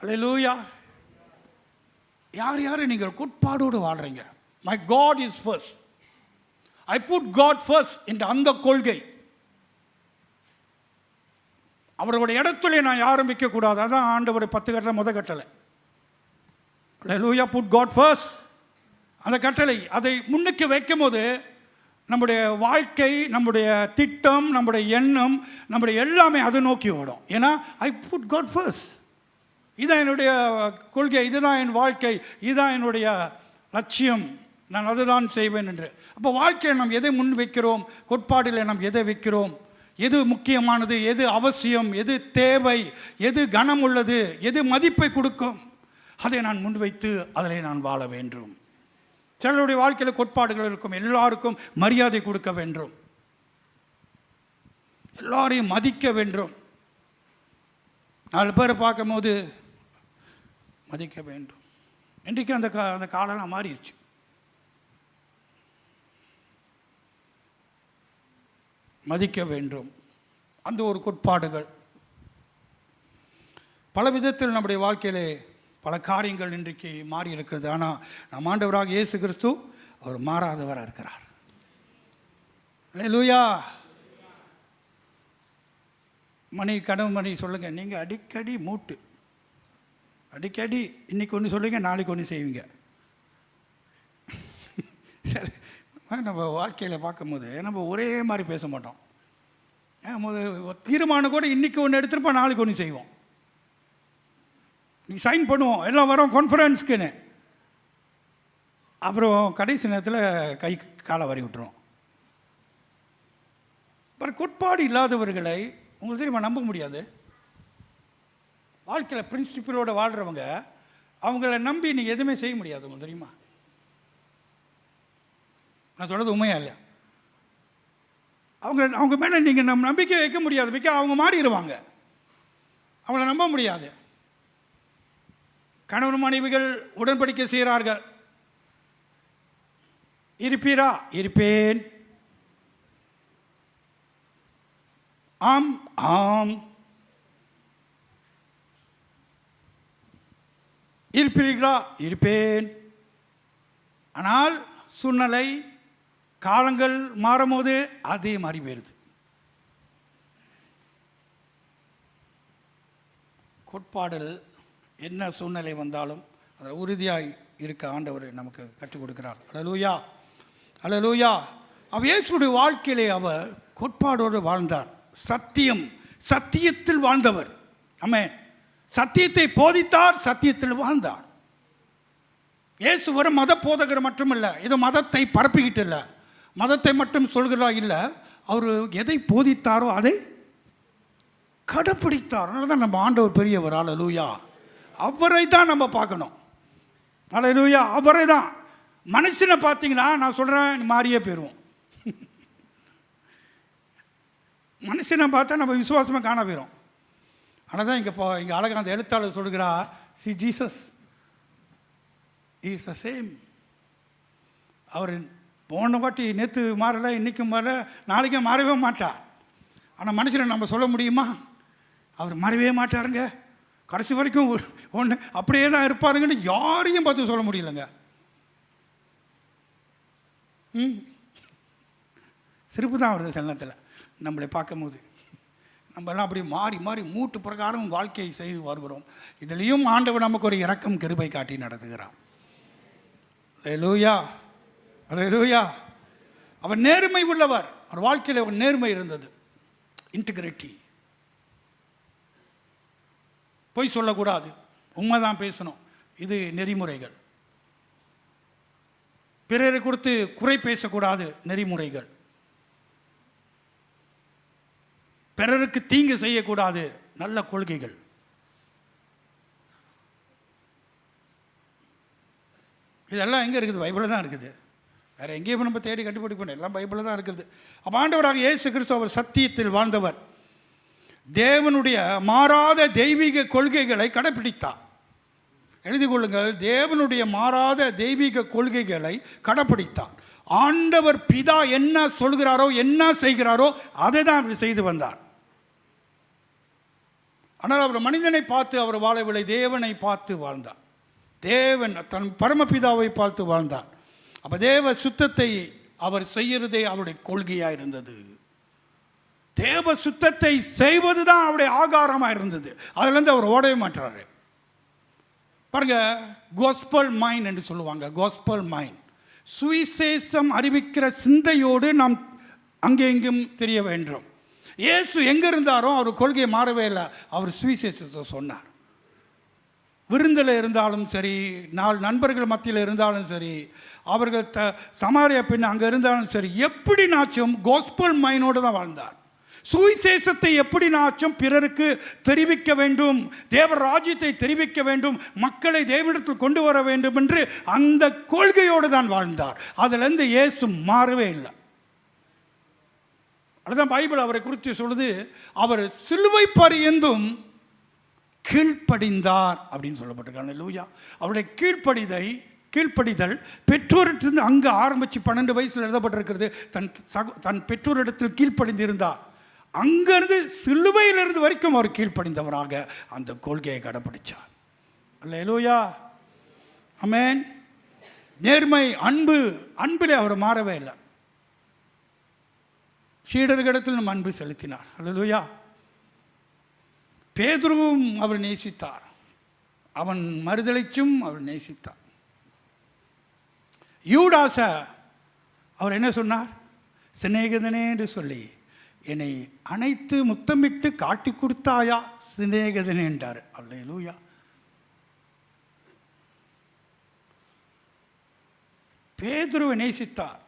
அல்லேலூயா. யார் யார் நீங்கள் கோட்பாடோடு வாழ்கிறீங்க? My God is first, I put God first என்ற அந்த கொள்கை, அவருடைய இடத்துல நான் ஆரம்பிக்கக்கூடாது. அதான் ஆண்டவர் 10 கட்டளை முத கட்டளை. அல்லேலூயா. புட் காட் ஃபர்ஸ்ட், அந்த கட்டளை அதை முன்னுக்கு வைக்கும் போது நம்முடைய வாழ்க்கை, நம்முடைய திட்டம், நம்முடைய எண்ணம், நம்முடைய எல்லாமே அதை நோக்கி ஓடும். ஏன்னா ஐ புட் காட் ஃபர்ஸ்ட். இதுதான் என்னுடைய கொள்கை, இதுதான் என் வாழ்க்கை, இதுதான் என்னுடைய லட்சியம் நான் அதுதான் செய்வேன் என்று. அப்போ வாழ்க்கையில் நாம் எதை முன் வைக்கிறோம், கோட்பாடில் நாம் எதை வைக்கிறோம், எது முக்கியமானது, எது அவசியம், எது தேவை, எது கனம் உள்ளது, எது மதிப்பை கொடுக்கும், அதை நான் முன்வைத்து அதில் நான் வாழ வேண்டும். சிலருடைய வாழ்க்கையில் கோட்பாடுகள் இருக்கும். எல்லாருக்கும் மரியாதை கொடுக்க வேண்டும், எல்லாரையும் மதிக்க வேண்டும், 4 பேரை பார்க்கும்போது மதிக்க வேண்டும். இன்றைக்கு அந்த காலம்லாம் மாறிடுச்சு. மதிக்க வேண்டும், அந்த ஒரு கோட்பாடுகள் பல விதத்தில் நம்முடைய வாழ்க்கையிலே பல காரியங்கள் இன்றைக்கு மாறி இருக்கிறது. ஆனால் நம் ஆண்டவராக இயேசு கிறிஸ்து அவர் மாறாதவராக இருக்கிறார். அல்லேலூயா. கனவு மணி சொல்லுங்கள், நீங்கள் அடிக்கடி மூட்டு, அடிக்கடி இன்னைக்கு ஒன்று சொல்லுங்க, நாளைக்கு ஒன்று செய்வீங்க. சரி, நம்ம வாழ்க்கையில் பார்க்கும்போது நம்ம ஒரே மாதிரி பேச மாட்டோம். தீர்மானம் கூட இன்றைக்கி ஒன்று எடுத்துருப்போம், நாளைக்கு ஒன்று செய்வோம். நீ சைன் பண்ணுவோம், எல்லாம் வரோம் கான்ஃபரன்ஸ்க்குன்னு, அப்புறம் கடைசி நேரத்தில் கை காலை வரி விட்டுருவோம். அப்புறம் கோட்பாடு இல்லாதவர்களை உங்களுக்கு தெரியுமா நம்ப முடியாது. வாழ்க்கையில் பிரின்சிபலோடு வாழ்கிறவங்க, அவங்கள நம்பி நீ எதுவுமே செய்ய முடியாது. உங்களுக்கு தெரியுமா? நான் சொல்கிறது உண்மையா இல்லையா? அவங்க மேலே நீங்கள் நம்பிக்கை வைக்க முடியாது. அவங்க மாறிடுவாங்க, அவங்கள நம்ப முடியாது. கணவன் மனைவிகள் உடன்படிக்கை செய்கிறார்கள். இருப்பீரா? இருப்பேன். ஆம் ஆம். இருப்பீர்களா? இருப்பேன். ஆனால் சூழ்நிலை காலங்கள் மாறும்போது அதே மாறி போயிடுது. கோட்பாடல் என்ன சூழ்நிலை வந்தாலும் அதில் உறுதியாய் இருக்க ஆண்டவர் நமக்கு கற்றுக் கொடுக்கிறார். அல்லேலூயா, அல்லேலூயா. அவர் இயேசுடைய வாழ்க்கையிலே அவர் கோட்பாடோடு வாழ்ந்தார். சத்தியத்தில் வாழ்ந்தவர். ஆமென். சத்தியத்தை போதித்தார், சத்தியத்தில் வாழ்ந்தார். இயேசு ஒரு மத போதகர் மட்டுமல்ல, இது மதத்தை பரப்பிக்கிட்டு இல்லை, மதத்தை மட்டும் சொல்கிறா இல்லை, அவர் எதை போதித்தாரோ அதை கடைப்பிடித்தார். அதனால தான் நம்ம ஆண்டவர் பெரியவர். அல்லேலூயா. அவரை தான் நம்ம பார்க்கணும். அல்லேலூயா. அவரை தான். மனுஷனை பார்த்தீங்கன்னா நான் சொல்கிறேன் மாறியே போயிடுவோம். மனுஷனை பார்த்தா நம்ம விசுவாசமாக காண போயிடும். ஆனால் தான் இங்கே அழகாக அந்த எழுத்தாளர் சொல்கிறா, see Jesus is the same. அவர் போன வாட்டி நேற்று மாறலை, இன்றைக்கும் மாறல, நாளைக்கும் மாறவே மாட்டார். ஆனால் மனுஷனை நம்ம சொல்ல முடியுமா? அவர் மாறவே மாட்டாருங்க, கடைசி வரைக்கும் ஒன்று அப்படியே தான் இருப்பாருங்கன்னு யாரையும் பார்த்து சொல்ல முடியலைங்க. சிரிப்பு தான் வருது சில நேரத்தில் நம்மளை பார்க்கும்போது. நம்மெல்லாம் அப்படி மாறி மாறி மூட்டு பிரகாரம் வாழ்க்கையை செய்து வருகிறோம். இதுலேயும் ஆண்டவர் நமக்கு ஒரு இரக்கம் கிருபை காட்டி நடத்துகிறார். அல்லேலூயா, அல்லேலூயா. அவர் நேர்மை உள்ளவர். அவர் வாழ்க்கையில் ஒரு நேர்மை இருந்தது, இன்டிகிரிட்டி. பொய் சொல்லக்கூடாது, உண்மை தான் பேசணும். இது நெறிமுறைகள். பிறரை கொடுத்து குறை பேசக்கூடாது, நெறிமுறைகள். பிறருக்கு தீங்கு செய்யக்கூடாது, நல்ல கொள்கைகள். இதெல்லாம் எங்கே இருக்குது? பைபிளில் தான் இருக்குது. வேறு எங்கேயும் நம்ம தேடி கண்டுபிடிக்கணும், எல்லாம் பைபிளில் தான் இருக்குது. அப்போ ஆண்டவராக இயேசு கிறிஸ்து அவர் சத்தியத்தில் வாழ்ந்தவர். தேவனுடைய மாறாத தெய்வீக கொள்கைகளை கடைப்பிடித்தார். எழுதி கொள்ளுங்கள், தேவனுடைய மாறாத தெய்வீக கொள்கைகளை கடைப்பிடித்தார். ஆண்டவர் பிதா என்ன சொல்கிறாரோ, என்ன செய்கிறாரோ அதை தான் அவர் செய்து வந்தார். ஆனால் அவர் மனிதனை பார்த்து அவர் வாழவில்லை, தேவனை பார்த்து வாழ்ந்தார். தேவன் தன் பரமபிதாவை பார்த்து வாழ்ந்தார். அப்போ தேவ சுத்தத்தை அவர் செய்கிறதே அவருடைய கொள்கையாக இருந்தது. தேவ சுத்தத்தை செய்வது தான் அவருடைய ஆகாரமாக இருந்தது. அதுலேருந்து அவர் ஓடவே மாட்டார். பாருங்க, கோஸ்பல் மைண்ட் என்று சொல்லுவாங்க. கோஸ்பல் மைண்ட், சுவிசேஷம் அறிவிக்கிற சிந்தையோடு நாம் அங்கே எங்கும் தெரிய வேண்டும். இயேசு எங்கே இருந்தாரோ அவர் கொள்கையை மாறவே இல்லை. அவர் சுவிசேஷத்தை சொன்னார். விருந்தில் இருந்தாலும் சரி, 4 நண்பர்கள் மத்தியில் இருந்தாலும் சரி, அவர்கள் சமாரியா பெண் அங்கே இருந்தாலும் சரி, எப்படினாச்சும் கோஸ்பல் மைனோடு தான் வாழ்ந்தார். சுவிசேஷத்தை எப்படினாச்சும் பிறருக்கு தெரிவிக்க வேண்டும், தேவ ராஜ்யத்தை தெரிவிக்க வேண்டும், மக்களை தேவனிடத்தில் கொண்டு வர வேண்டும் என்று அந்த கொள்கையோடு தான் வாழ்ந்தார். அதிலிருந்து இயேசு மாறவே இல்லை. அதுதான் பைபிள் அவரை குறித்து சொல்லுது, அவர் சிலுவை பரியந்தும் கீழ்ப்படிந்தார் அப்படின்னு சொல்லப்பட்டிருக்காங்க. லூயா. அவருடைய கீழ்ப்படிதல் பெற்றோரிடத்திலிருந்து அங்கே ஆரம்பித்து 12 வயசில் எழுதப்பட்டிருக்கிறது. தன் பெற்றோரிடத்தில் கீழ்ப்படிந்திருந்தார். அங்கிருந்து சிலுவையிலிருந்து வரைக்கும் அவர் கீழ்ப்படிந்தவராக அந்த கொள்கையை கடைப்பிடிச்சார். அல்லேலூயா, ஆமென். நேர்மை, அன்பிலே அவர் மாறவே இல்லை. சீடர்களிடத்தில் நம்ம அன்பு செலுத்தினார். அல்லேலூயா. பேதுருவும் அவர் நேசித்தார், அவன் மறுதலிச்சும் அவர் நேசித்தார். யூதாச அவர் என்ன சொன்னார்? சிநேகிதனே என்று சொல்லி என்னை அணைத்து முத்தமிட்டு காட்டி கொடுத்தாயா சிநேகிதனே என்றார். அல்லேலூயா. பேதுருவை நேசித்தார்.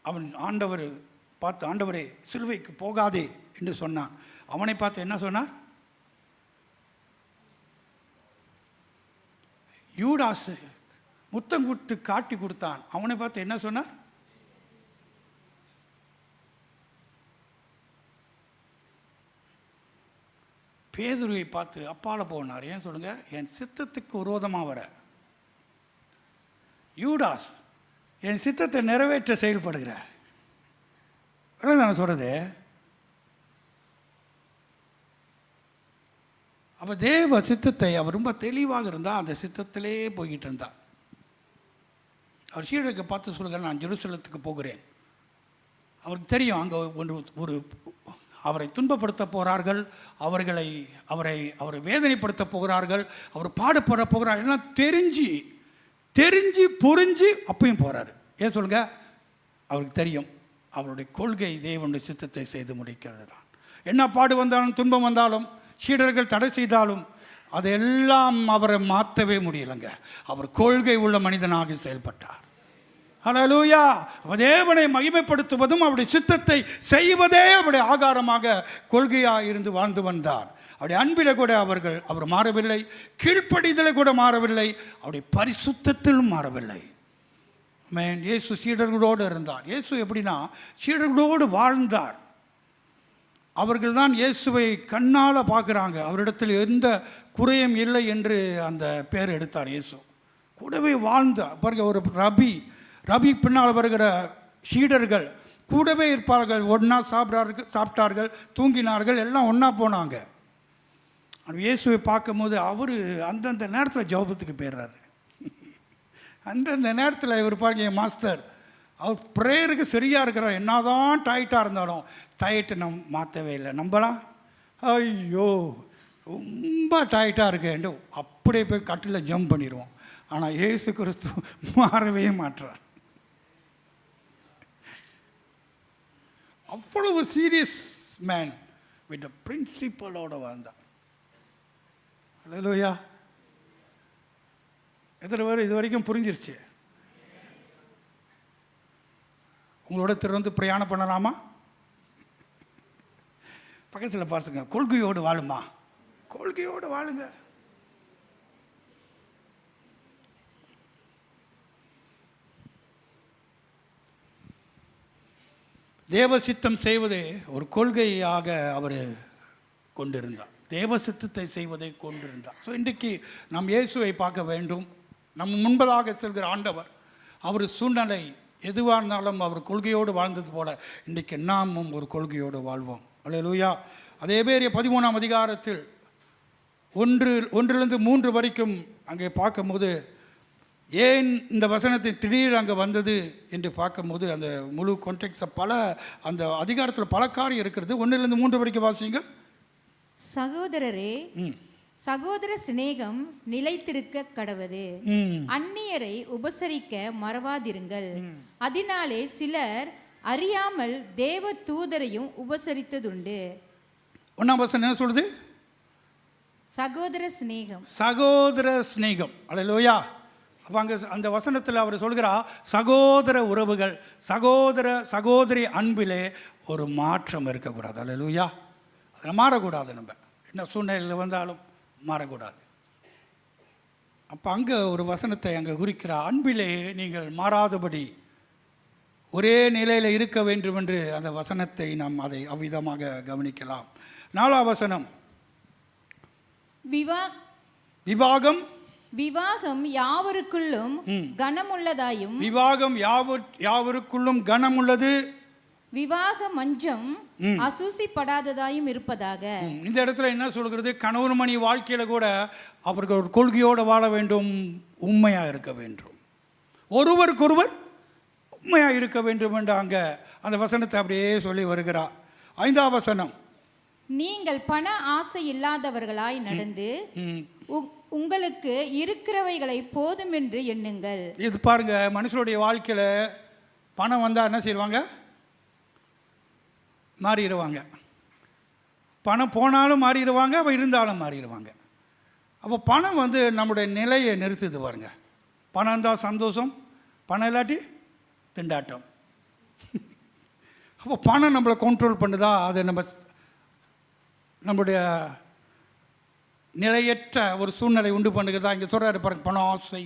அவன் ஆண்டவர் பார்த்து, ஆண்டவரே சிலுவைக்கு போகாதே என்று சொன்னான். அவனை பார்த்து என்ன சொன்னார்? யூதாசு முத்தம் கொடுத்து காட்டி கொடுத்தான். அவனை பார்த்து என்ன சொன்னார்? பேதுருவை பார்த்து அப்பால போனார். ஏன் சொல்லுங்க? என் சித்தத்துக்கு விரோதமாக வர. யூதாஸ் என் சித்தத்தை நிறைவேற்ற செயல்படுகிற. நான் சொல்றது, அப்போ தேவ சித்தத்தை அவர் ரொம்ப தெளிவாக இருந்தால் அந்த சித்தத்திலே போய்கிட்டு இருந்தார். அவர் சீடருக்கு பார்த்து சொல்லுங்க, நான் ஜெருசலத்துக்கு போகிறேன். அவருக்கு தெரியும் அங்கே ஒரு அவரை துன்பப்படுத்த போகிறார்கள், அவரை வேதனைப்படுத்த போகிறார்கள், அவர் பாடுபட போகிறார்கள் எல்லாம் தெரிஞ்சு புரிஞ்சு அப்பயும் போகிறாரு. ஏன் சொல்லுங்க? அவருக்கு தெரியும் அவருடைய கொள்கை தேவனுடைய சித்தத்தை செய்து முடிக்கிறது தான். என்ன பாடு வந்தாலும் துன்பம் வந்தாலும் சீடர்கள் தடை செய்தாலும் அதெல்லாம் அவரை மாற்றவே முடியலைங்க. அவர் கொள்கை உள்ள மனிதனாக செயல்பட்டார். ஹல்லேலூயா. தேவனை மகிமைப்படுத்துவதும் அவருடைய சித்தத்தை செய்வதே அவருடைய ஆகாரமாக கொள்கையாக இருந்து வாழ்ந்து வந்தார். அவருடைய அன்பில் கூட அவர் மாறவில்லை, கீழ்ப்படிதலை கூட மாறவில்லை, அவருடைய பரிசுத்தத்திலும் மாறவில்லை. இயேசு சீடர்களோடு இருந்தார். இயேசு எப்படின்னா சீடர்களோடு வாழ்ந்தார். அவர்கள் தான் இயேசுவை கண்ணால் பார்க்குறாங்க. அவரிடத்தில் எந்த குறையும் இல்லை என்று அந்த பேர் எடுத்தார். இயேசு கூடவே வாழ்ந்தார். பாருங்க, ஒரு ரபி பின்னால் வருகிற சீடர்கள் கூடவே இருப்பார்கள். ஒன்றா சாப்பிட்டார்கள், தூங்கினார்கள், எல்லாம் ஒன்றா போனாங்க. இயேசுவை பார்க்கும்போது அவர் அந்தந்த நேரத்தில் ஜெபத்துக்கு போயிடுறாரு. அந்தந்த நேரத்தில் இவர் பாருங்க, என் மாஸ்டர் அவர் ப்ரேயருக்கு சரியாக இருக்கிறார். என்ன தான் டைட்டாக இருந்தாலும் டயட்டை மாற்றவே இல்லை. நம்பலாம்? ஐயோ ரொம்ப டைட்டாக இருக்கேன் அப்படியே போய் கட்டில் ஜம்ப் பண்ணிடுவோம். ஆனால் இயேசு கிறிஸ்து மாறவே மாட்டுறார். அவ்வளவு சீரியஸ் மேன் வித் பிரின்சிபலோட வாழ்ந்தார். அல்லேலூயா. இது வரைக்கும் புரிஞ்சிருச்சு. உங்களோட திறந்து பிரயாணம் பண்ணலாமா? பக்கத்தில் பாருங்க, கொள்கையோடு வாழுமா? கொள்கையோடு வாழுங்க. தேவ சித்தம் செய்வதே ஒரு கொள்கையாக அவர் கொண்டிருந்தார். தேவ சித்தத்தை செய்வதை கொண்டிருந்தார். ஸோ இன்றைக்கு நாம் இயேசுவை பார்க்க வேண்டும். நம் முன்பதாக செல்கிற ஆண்டவர், அவர் சூழ்நிலை எதுவாக இருந்தாலும் அவர் கொள்கையோடு வாழ்ந்தது போல இன்றைக்கு நாமும் ஒரு கொள்கையோடு வாழ்வோம். அல்லேலூயா. அதே பேர் 13ஆம் அதிகாரத்தில் 1 to 3 வரைக்கும் அங்கே பார்க்கும்போது ஏன் இந்த வசனத்தை திடீர் அங்கே வந்தது என்று பார்க்கும்போது அந்த முழு கான்டெக்ஸ்ட் அந்த அதிகாரத்தில் பல காரியம் இருக்கிறது. 1 to 3 வரைக்கும் வாசிங்க. சகோதரரே, சகோதர சிநேகம் நிலைத்திருக்க கடவது. அந்நியரை உபசரிக்க மறவாதிருங்கள். அதனாலே சிலர் அறியாமல் தேவ தூதரையும் உபசரித்ததுண்டு. 1ஆம் வசனம் என்ன சொல்லுது? சகோதர சிநேகம். சகோதர சிநேகம். அல்லேலூயா. அப்போ அங்கே அந்த வசனத்தில் அவர் சொல்கிறார், சகோதர உறவுகள், சகோதர சகோதரி அன்பிலே ஒரு மாற்றம் இருக்கக்கூடாது. அல்லேலூயா. அதில் மாறக்கூடாது. நம்ம என்ன சூழ்நிலையில் வந்தாலும் மாறக்கூடாது. அப்போ அங்கே ஒரு வசனத்தை அங்கே குறிக்கிறார், அன்பிலே நீங்கள் மாறாதபடி ஒரே நிலையில் இருக்க வேண்டும் என்று அந்த வசனத்தை நாம் அதை அவ்விதமாக கவனிக்கலாம். 4ஆம் வசனம், விவாகம் விவாகம் யாவருக்குள்ளும் கனமுள்ளதாயும், விவாகம் யாவருக்குள்ளும் கனமுள்ளது, விவாக மஞ்சம் அசூசிப்படாததாயும் இருப்பதாக. இந்த இடத்துல என்ன சொல்கிறது, கணவன் மணி வாழ்க்கையில் கூட அவர்கள் ஒரு கொள்கையோடு வாழ வேண்டும், உண்மையாக இருக்க வேண்டும், ஒருவருக்கொருவர் உண்மையாக இருக்க வேண்டும் என்று அங்கே அந்த வசனத்தை அப்படியே சொல்லி வருகிறார். 5ஆம் வசனம், நீங்கள் பண ஆசை இல்லாதவர்களாய் நடந்து உங்களுக்கு இருக்கிறவைகளை போதும் என்று எண்ணுங்கள். இது பாருங்க, மனுஷனுடைய வாழ்க்கையில் பணம் வந்தால் என்ன செய்வாங்க, மாறிடுவாங்க. பணம் போனாலும் மாறிடுவாங்க, அப்போ இருந்தாலும் மாறிடுவாங்க. அப்போ பணம் நம்முடைய நிலையை நிறுத்துது பாருங்க. பணம் இருந்தால் சந்தோஷம், பணம் இல்லாட்டி திண்டாட்டம். அப்போ பணம் நம்மளை கண்ட்ரோல் பண்ணுதா, அது நம்முடைய நிலையற்ற ஒரு சூழ்நிலை உண்டு பண்ணுகிறதா. இங்கே சொல்கிறாரு பாருங்க, பண ஆசை.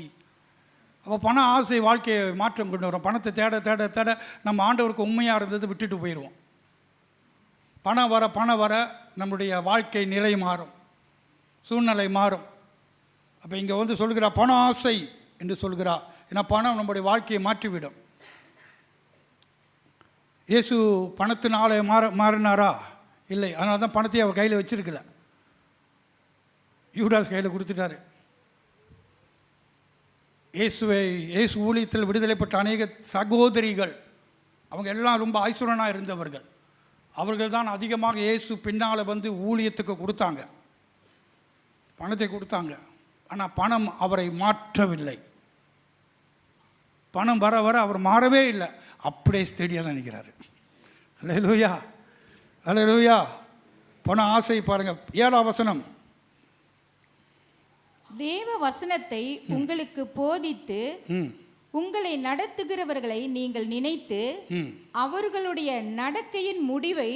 அப்போ பண ஆசை வாழ்க்கையை மாற்றம் கொண்டு வரும். பணத்தை தேட தேட தேட நம்ம ஆண்டவருக்கு உண்மையாக இருந்தது விட்டுட்டு போயிடுவோம். பணம் வர நம்முடைய வாழ்க்கை நிலை மாறும், சூழ்நிலை மாறும். அப்போ இங்கே சொல்கிறா பண ஆசை என்று சொல்கிறா. ஏன்னா பணம் நம்முடைய வாழ்க்கையை மாற்றிவிடும். இயேசு பணத்தினாலே மாறினாரா? இல்லை. அதனால தான் பணத்தையே அவர் கையில் வச்சிருக்கல, யூதாஸ் கையில் கொடுத்துட்டாரு. இயேசு ஊழியத்தில் விடுதலைப்பட்ட அநேக சகோதரிகள், அவங்க எல்லாம் ரொம்ப ஐஸ்வரனாக இருந்தவர்கள். அவர்கள் தான் அதிகமாக இயேசு பின்னால் ஊழியத்துக்கு கொடுத்தாங்க, பணத்தை கொடுத்தாங்க. ஆனால் பணம் அவரை மாற்றவில்லை. பணம் வர வர அவர் மாறவே இல்லை, அப்படியே ஸ்டெடியாக தான் நிற்கிறாரு. அல்லேலூயா, அல்லேலூயா. பண ஆசை பாருங்க. 7ஆம் வசனம், தேவ வசனத்தை உங்களுக்கு போதித்து உங்களை நடத்துகிறவர்களை நீங்கள் நினைத்து அவர்களுடைய நடக்கையின் முடிவை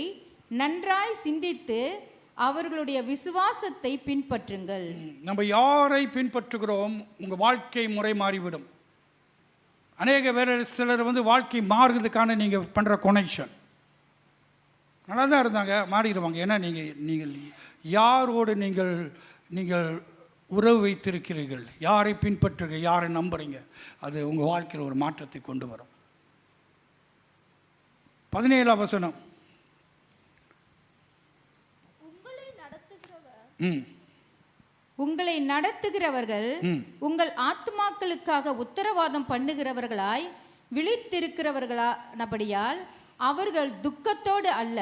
நன்றாய் சிந்தித்து அவர்களுடைய விசுவாசத்தை பின்பற்றுங்கள். நம்ம யாரை பின்பற்றுகிறோம், உங்கள் வாழ்க்கை முறை மாறிவிடும். அநேக வேறு சிலர் வாழ்க்கை மாறுறதுக்கான நீங்கள் பண்ணுற கொனெக்ஷன் நல்லா தான் இருந்தாங்க, மாறிடுவாங்க. ஏன்னா நீங்கள் யாரோடு நீங்கள் உறவு வைத்திருக்கிறீர்கள், யாரை பின்பற்றுகிறீர்கள், யாரை நம்புறீங்க, அது உங்கள் வாழ்க்கையில் ஒரு மாற்றத்தை கொண்டு வரும். 17ஆம் வசனம், உங்களை நடத்துகிறவர்கள் உங்கள் ஆத்மாக்களுக்காக உத்தரவாதம் பண்ணுகிறவர்களாய் விழித்திருக்கிறவர்களானபடியால் அவர்கள் துக்கத்தோடு அல்ல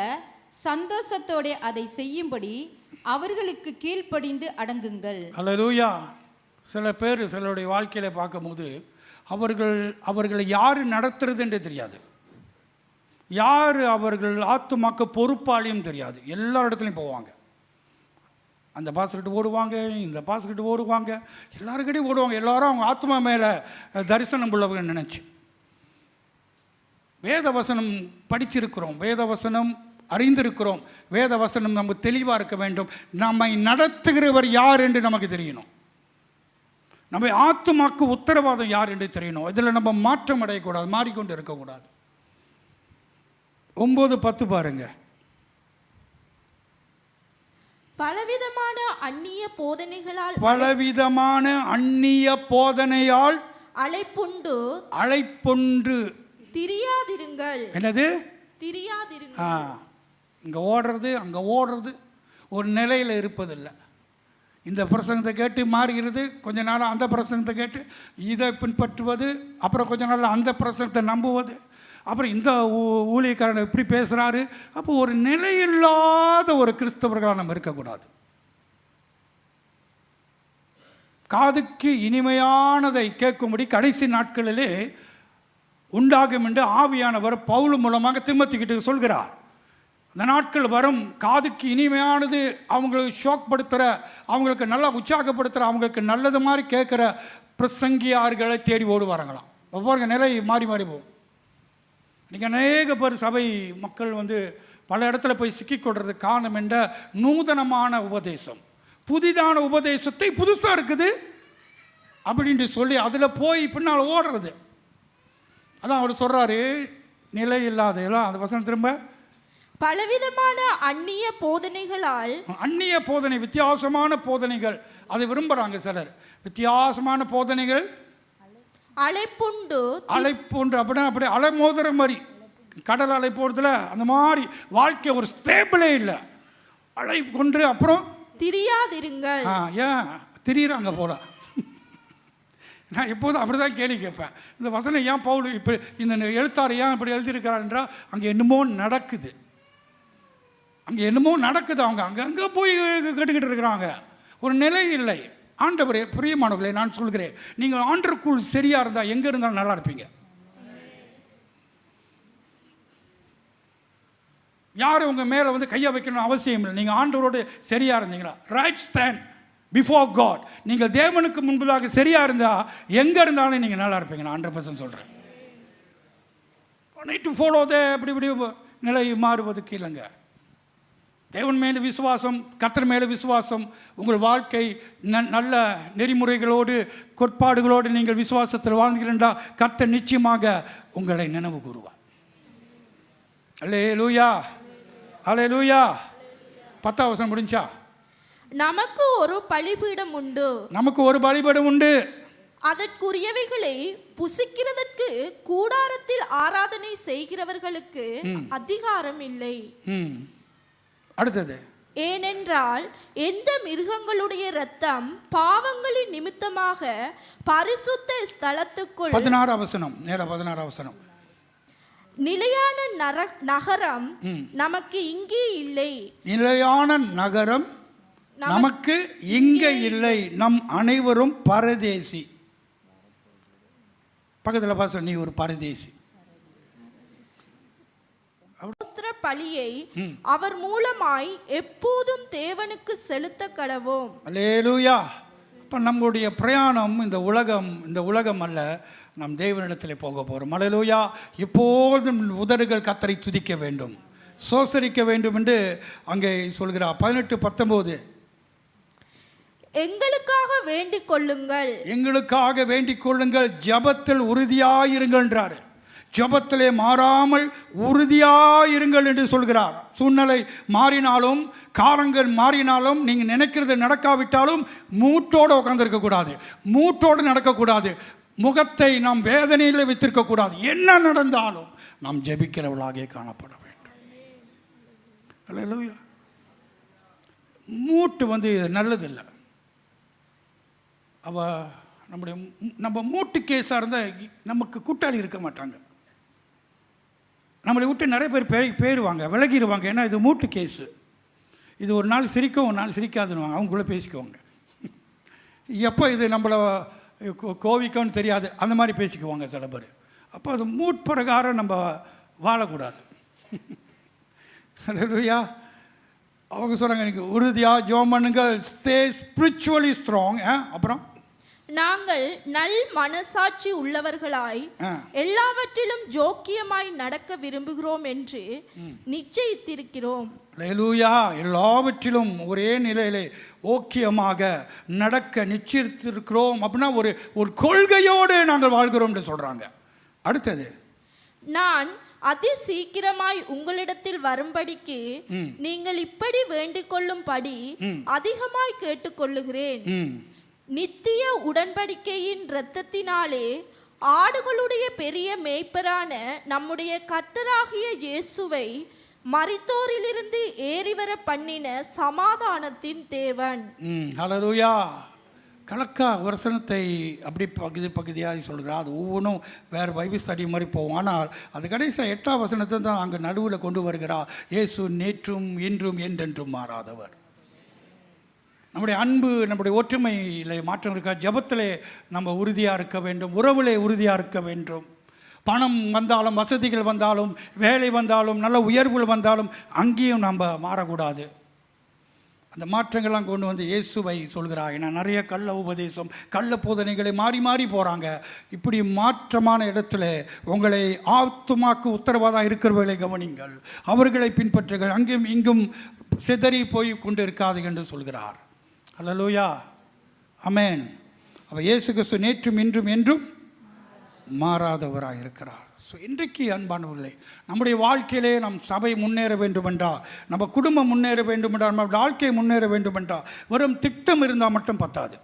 சந்தோஷத்தோடு அதை செய்யும்படி அவர்களுக்கு கீழ்ப்படிந்து அடங்குங்கள். அல்லேலூயா. சில பேர் சிலருடைய வாழ்க்கையில் பார்க்கும்போது அவர்களை யார் நடத்துறது என்று தெரியாது, யார் அவர்கள் ஆத்துமாக்க பொறுப்பாளியும் தெரியாது. எல்லா இடத்துலையும் போவாங்க, அந்த பாஸ்கிட்ட ஓடுவாங்க, இந்த பாஸ்கிட்ட ஓடுவாங்க, எல்லாருக்கிட்டையும் ஓடுவாங்க. எல்லாரும் அவங்க ஆத்மா மேலே தரிசனம் உள்ளவங்க நினச்சி. வேத வசனம் படிச்சிருக்கிறோம், வேத வசனம் அறிந்திருக்கிறோம், வேத வசனம் நம்ம தெளிவாக இருக்க வேண்டும். நம்மை நடத்துகிறவர் யார் என்று நமக்கு தெரியணும், நம்ம ஆத்துமாக்கு உத்தரவாதம் யார் என்று தெரியணும். இதில் நம்ம மாற்றம் அடையக்கூடாது, மாறிக்கொண்டு இருக்கக்கூடாது. 9:10 பாருங்க. பலவிதமான அந்நிய போதனையால் அழைப்புண்டு திரியாதிருங்கள். என்னது திரியாதிருங்கள். இங்கே ஓடுறது அங்கே ஓடுறது, ஒரு நிலையில் இருப்பதில்லை. இந்த பிரசங்கத்தை கேட்டு மாறுகிறது, கொஞ்ச நாள் அந்த பிரசங்கத்தை கேட்டு இதை பின்பற்றுவது, அப்புறம் கொஞ்ச நாள் அந்த பிரசங்கத்தை நம்புவது, அப்புறம் இந்த ஊழியக்காரன் இப்படி பேசுகிறாரு. அப்போ ஒரு நிலையில்லாத ஒரு கிறிஸ்தவர்களாக நம்ம இருக்கக்கூடாது. காதுக்கு இனிமையானதை கேட்கும்படி கடைசி நாட்களிலே உண்டாகும் என்று ஆவியானவர் பவுல் மூலமாக தீமோத்தேயுவுக்கு சொல்கிறார். அந்த நாட்கள் வரும், காதுக்கு இனிமையானது, அவங்களுக்கு ஷோக் படுத்துகிற, அவங்களுக்கு நல்லா உற்சாகப்படுத்துகிற, அவங்களுக்கு நல்லது மாதிரி கேட்குற பிரசங்கியார்களை தேடி ஓடுவாருங்களாம். ஒவ்வொரு நிலை மாறி மாறி போகும். இன்றைக்கி அநேக பேர் சபை மக்கள் பல இடத்துல போய் சிக்கிக்கொள்றதுக்கு காரணம் என்ற நூதனமான உபதேசம், புதிதான உபதேசத்தை புதுசாக இருக்குது அப்படின்ட்டு சொல்லி அதில் போய் பின்னால் ஓடுறது. அதான் அவர் சொல்கிறாரு, நிலை இல்லாத எல்லாம். அந்த வசனம் திரும்ப, பலவிதமான அந்நிய போதனைகளால், அந்நிய போதனை, வித்தியாசமான போதனைகள், அதை விரும்புகிறாங்க சிலர். வித்தியாசமான போதனைகள், அலைப்புண்டு அப்படின்னா அப்படியே அலை மோதுற மாதிரி, கடல் அலை போகிறதுல அந்த மாதிரி வாழ்க்கை ஒரு ஸ்டேபிளே இல்லை. அலை கொண்டு அப்புறம் திரியாதிருங்கள். ஏன் திரியிறாங்க போல. நான் எப்போதும் அப்படி தான் கேள்வி கேட்பேன், இந்த வசனம் ஏன் பவுல் இப்போ இந்த எழுத்தார் ஏன் இப்படி எழுதியிருக்கிறார் என்றால், அங்கே என்னமோ நடக்குது, அங்கே என்னமோ நடக்குது. அவங்க அங்கங்கே போய் கேட்டுக்கிட்டு இருக்கிறாங்க, ஒரு நிலை இல்லை. ஆண்டவரே, பிரியமானவர்களே, நான் சொல்கிறேன், நீங்கள் ஆண்டருக்குள் சரியாக இருந்தால் எங்கே இருந்தாலும் நல்லா இருப்பீங்க. யாரும் உங்கள் மேலே கையை வைக்கணும் அவசியம் இல்லை. நீங்கள் ஆண்டவரோடு சரியாக இருந்தீங்களா, ரைட் ஸ்டாண்ட் பிஃபோர் காட், நீங்கள் தேவனுக்கு முன்பதாக சரியாக இருந்தால் எங்கே இருந்தாலும் நீங்கள் நல்லா இருப்பீங்க. நான் 100% சொல்கிறேன். டு ஃபாலோ இப்படி இப்படி நிலை மாறுவதுக்கு இல்லைங்க. தேவன் மேலே விசுவாசம், கர்த்தர் மேலே விசுவாசம், உங்கள் வாழ்க்கை நல்ல நெறிமுறைகளோடு கோட்பாடுகளோடு நீங்கள் விசுவாசத்தில் வாழ்ந்துகிறீர்களா, கர்த்தர் நிச்சயமாக உங்களை நினைவு கூறுவார். அல்லேலூயா, அல்லேலூயா. 10ஆம் வசனம் முடிஞ்சா, நமக்கு ஒரு பலிபீடம் உண்டு, நமக்கு ஒரு பலிபீடம் உண்டு, அதற்குரியவைகளை புசிக்கிறதற்கு கூடாரத்தில் ஆராதனை செய்கிறவர்களுக்கு அதிகாரம் இல்லை. அடுத்தது, ஏனென்றால் எந்த மிருகங்களுடைய இரத்தம் பாவங்களின் நிமித்தமாக பரிசுத்த ஸ்தலத்துக்குள், 16ஆம் வசனம், நேரா 16ஆம் வசனம், நிலையான நகரம் நமக்கு இங்கே இல்லை. நிலையான நகரம் நமக்கு இங்கே இல்லை, நம் அனைவரும் பரதேசி. பக்கத்தில் பாச, நீ ஒரு பரதேசி. பலியை அவர் மூலமாய் எப்போதும் தேவனுக்கு செலுத்த கடவோம். அல்லேலூயா. அப்ப நம்முடைய பிரயாணம் இந்த உலகம் அல்ல, நாம் தேவனிடத்தில் போக போகிறோம். அல்லேலூயா. இப்போதும் உதடுகள் கர்த்தரை துதிக்க வேண்டும், சோசரிக்க வேண்டும் என்று அங்கே சொல்கிறார். 18-19, எங்களுக்காக வேண்டிக் கொள்ளுங்கள், எங்களுக்காக வேண்டிக் கொள்ளுங்கள், ஜபத்தில் உறுதியாயிருங்கள் என்றார். ஜபத்திலே மாறாமல் உறுதியாயிருங்கள் என்று சொல்கிறார். சூழ்நிலை மாறினாலும், காரங்கள் மாறினாலும், நீங்கள் நினைக்கிறது நடக்காவிட்டாலும் மூட்டோடு உட்கார்ந்திருக்கக்கூடாது, மூட்டோடு நடக்கக்கூடாது, முகத்தை நாம் வேதனையில் வைத்திருக்கக்கூடாது. என்ன நடந்தாலும் நாம் ஜெபிக்கிறவளாக காணப்பட வேண்டும். அல்லேலூயா. மூட்டு நல்லதில்லை. நம்ம மூட்டு கேஸாக இருந்தால் நமக்கு கூட்டாளி இருக்க மாட்டாங்க. நம்மளை விட்டு நிறைய பேர் போயிடுவாங்க, விலகிடுவாங்க. ஏன்னா இது மூட்டு கேஸு, இது ஒரு நாள் சிரிக்கும், ஒரு நாள் சிரிக்காதுன்னுவாங்க, அவங்களுக்குள்ளே பேசிக்குவாங்க. எப்போ இது நம்மளை கோவிக்கும்னு தெரியாது, அந்த மாதிரி பேசிக்குவாங்க சில பேர். அப்போ அது மூட் பிரகாரம் நம்ம வாழக்கூடாது. அல்லேலூயா. அவங்க சொல்கிறாங்க, எனக்கு உறுதியாக ஜெபம் பண்ணுங்கள், ஸ்டே ஸ்பிரிச்சுவலி ஸ்ட்ராங். அப்புறம் நாங்கள் நல் மனசாட்சி உள்ளவர்களாய் எல்லாவற்றிலும் ஜோக்கியமாய் நடக்க விரும்புகிறோம் என்று நிச்சயித்திருக்கிறோம். அல்லேலூயா. எல்லாவற்றிலும் ஒரே நிலையிலே ஓக்கியமாக நடக்க நிச்சயித்திருக்கிறோம். அப்படின்னா ஒரு கொள்கையோடு நாங்கள் வாழ்கிறோம் என்று சொல்கிறாங்க. அடுத்தது, நான் அதி சீக்கிரமாய் உங்களிடத்தில் வரும்படிக்கு நீங்கள் இப்படி வேண்டிக் கொள்ளும்படி அதிகமாய் கேட்டுக்கொள்ளுகிறேன். நித்திய உடன்படிக்கையின் இரத்தத்தினாலே ஆடுகளுடைய பெரிய மேய்ப்பரான நம்முடைய கர்த்தராகிய இயேசுவை மரித்தோரிலிருந்து ஏறிவர பண்ணின சமாதானத்தின் தேவன். ஹல்லேலூயா. கலக்கா வசனத்தை அப்படி பகுதியாக சொல்கிறார். அது ஒவ்வொன்றும் வேறு பைபிள் ஸ்டடி மாதிரி போகும். ஆனால் அது கடைசியாக 8ஆம் வசனத்தை தான் அங்கே நடுவில் கொண்டு வருகிறார். இயேசு நேற்றும் இன்றும் என்றென்றும் மாறாதவர். நம்முடைய அன்பு, நம்முடைய ஒற்றுமையில் மாற்றம் இருக்கா. ஜபத்திலே நம்ம உறுதியாக இருக்க வேண்டும், உறவிலே உறுதியாக இருக்க வேண்டும். பணம் வந்தாலும், வசதிகள் வந்தாலும், வேலை வந்தாலும், நல்ல உயர்வுகள் வந்தாலும் அங்கேயும் நம்ம மாறக்கூடாது. அந்த மாற்றங்கள்லாம் கொண்டு வந்து இயேசுவை சொல்கிறார். ஏன்னா நிறைய கள்ள உபதேசம், கள்ள போதனைகளை மாறி மாறி போகிறாங்க. இப்படி மாற்றமான இடத்துல உங்களை ஆத்துமாக்கு உத்தரவாதம் இருக்கிறவர்களை கவனிங்கள், அவர்களை பின்பற்றுங்கள், அங்கும் இங்கும் சிதறி போய் கொண்டு இருக்காது என்று சொல்கிறார். அல்லேலூயா, ஆமென். அப்போ இயேசு கிறிஸ்து நேற்றும் இன்றும் என்றும் மாறாதவராக இருக்கிறார். ஸோ இன்றைக்கு அன்பானவர்களே, நம்முடைய வாழ்க்கையிலே நம் சபை முன்னேற வேண்டுமென்றால், நம்ம குடும்பம் முன்னேற வேண்டுமென்றால், நம்ம வாழ்க்கை முன்னேற வேண்டுமென்றால் வெறும் திட்டம் இருந்தால் மட்டும் பத்தாது.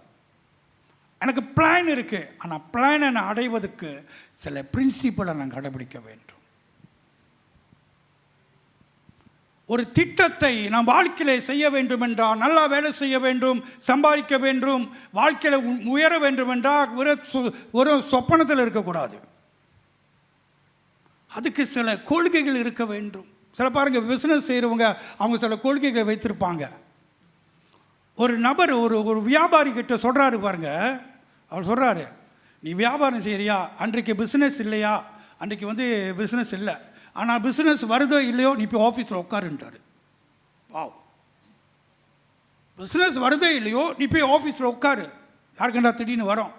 எனக்கு பிளான் இருக்குது, ஆனால் பிளானை நான் அடைவதற்கு சில பிரின்சிபலை நான் கடைபிடிக்க வேண்டும். ஒரு திட்டத்தை நாம் வாழ்க்கையிலே செய்ய வேண்டுமென்றால், நல்லா வேலை செய்ய வேண்டும், சம்பாதிக்க வேண்டும், வாழ்க்கையில் உயர வேண்டுமென்றால் ஒரு சொப்பனத்தில் இருக்கக்கூடாது. அதுக்கு சில கொள்கைகள் இருக்க வேண்டும். சில பாருங்க, பிஸ்னஸ் செய்கிறவங்க அவங்க சில கொள்கைகளை வைத்திருப்பாங்க. ஒரு நபர் ஒரு வியாபாரி கிட்ட சொல்கிறாரு பாருங்க, அவர் சொல்கிறாரு, நீ வியாபாரம் செய்கிறியா, அன்றைக்கு பிஸ்னஸ் இல்லையா, அன்றைக்கு பிஸ்னஸ் இல்லை, ஆனால் பிஸ்னஸ் வருதோ இல்லையோ நீ போய் ஆஃபீஸில் உட்காருன்றாரு. வாவ், பிஸ்னஸ் வருதோ இல்லையோ நீ போய் ஆஃபீஸில் உட்காரு, யாருக்கண்டா திடீர்னு வரோம்,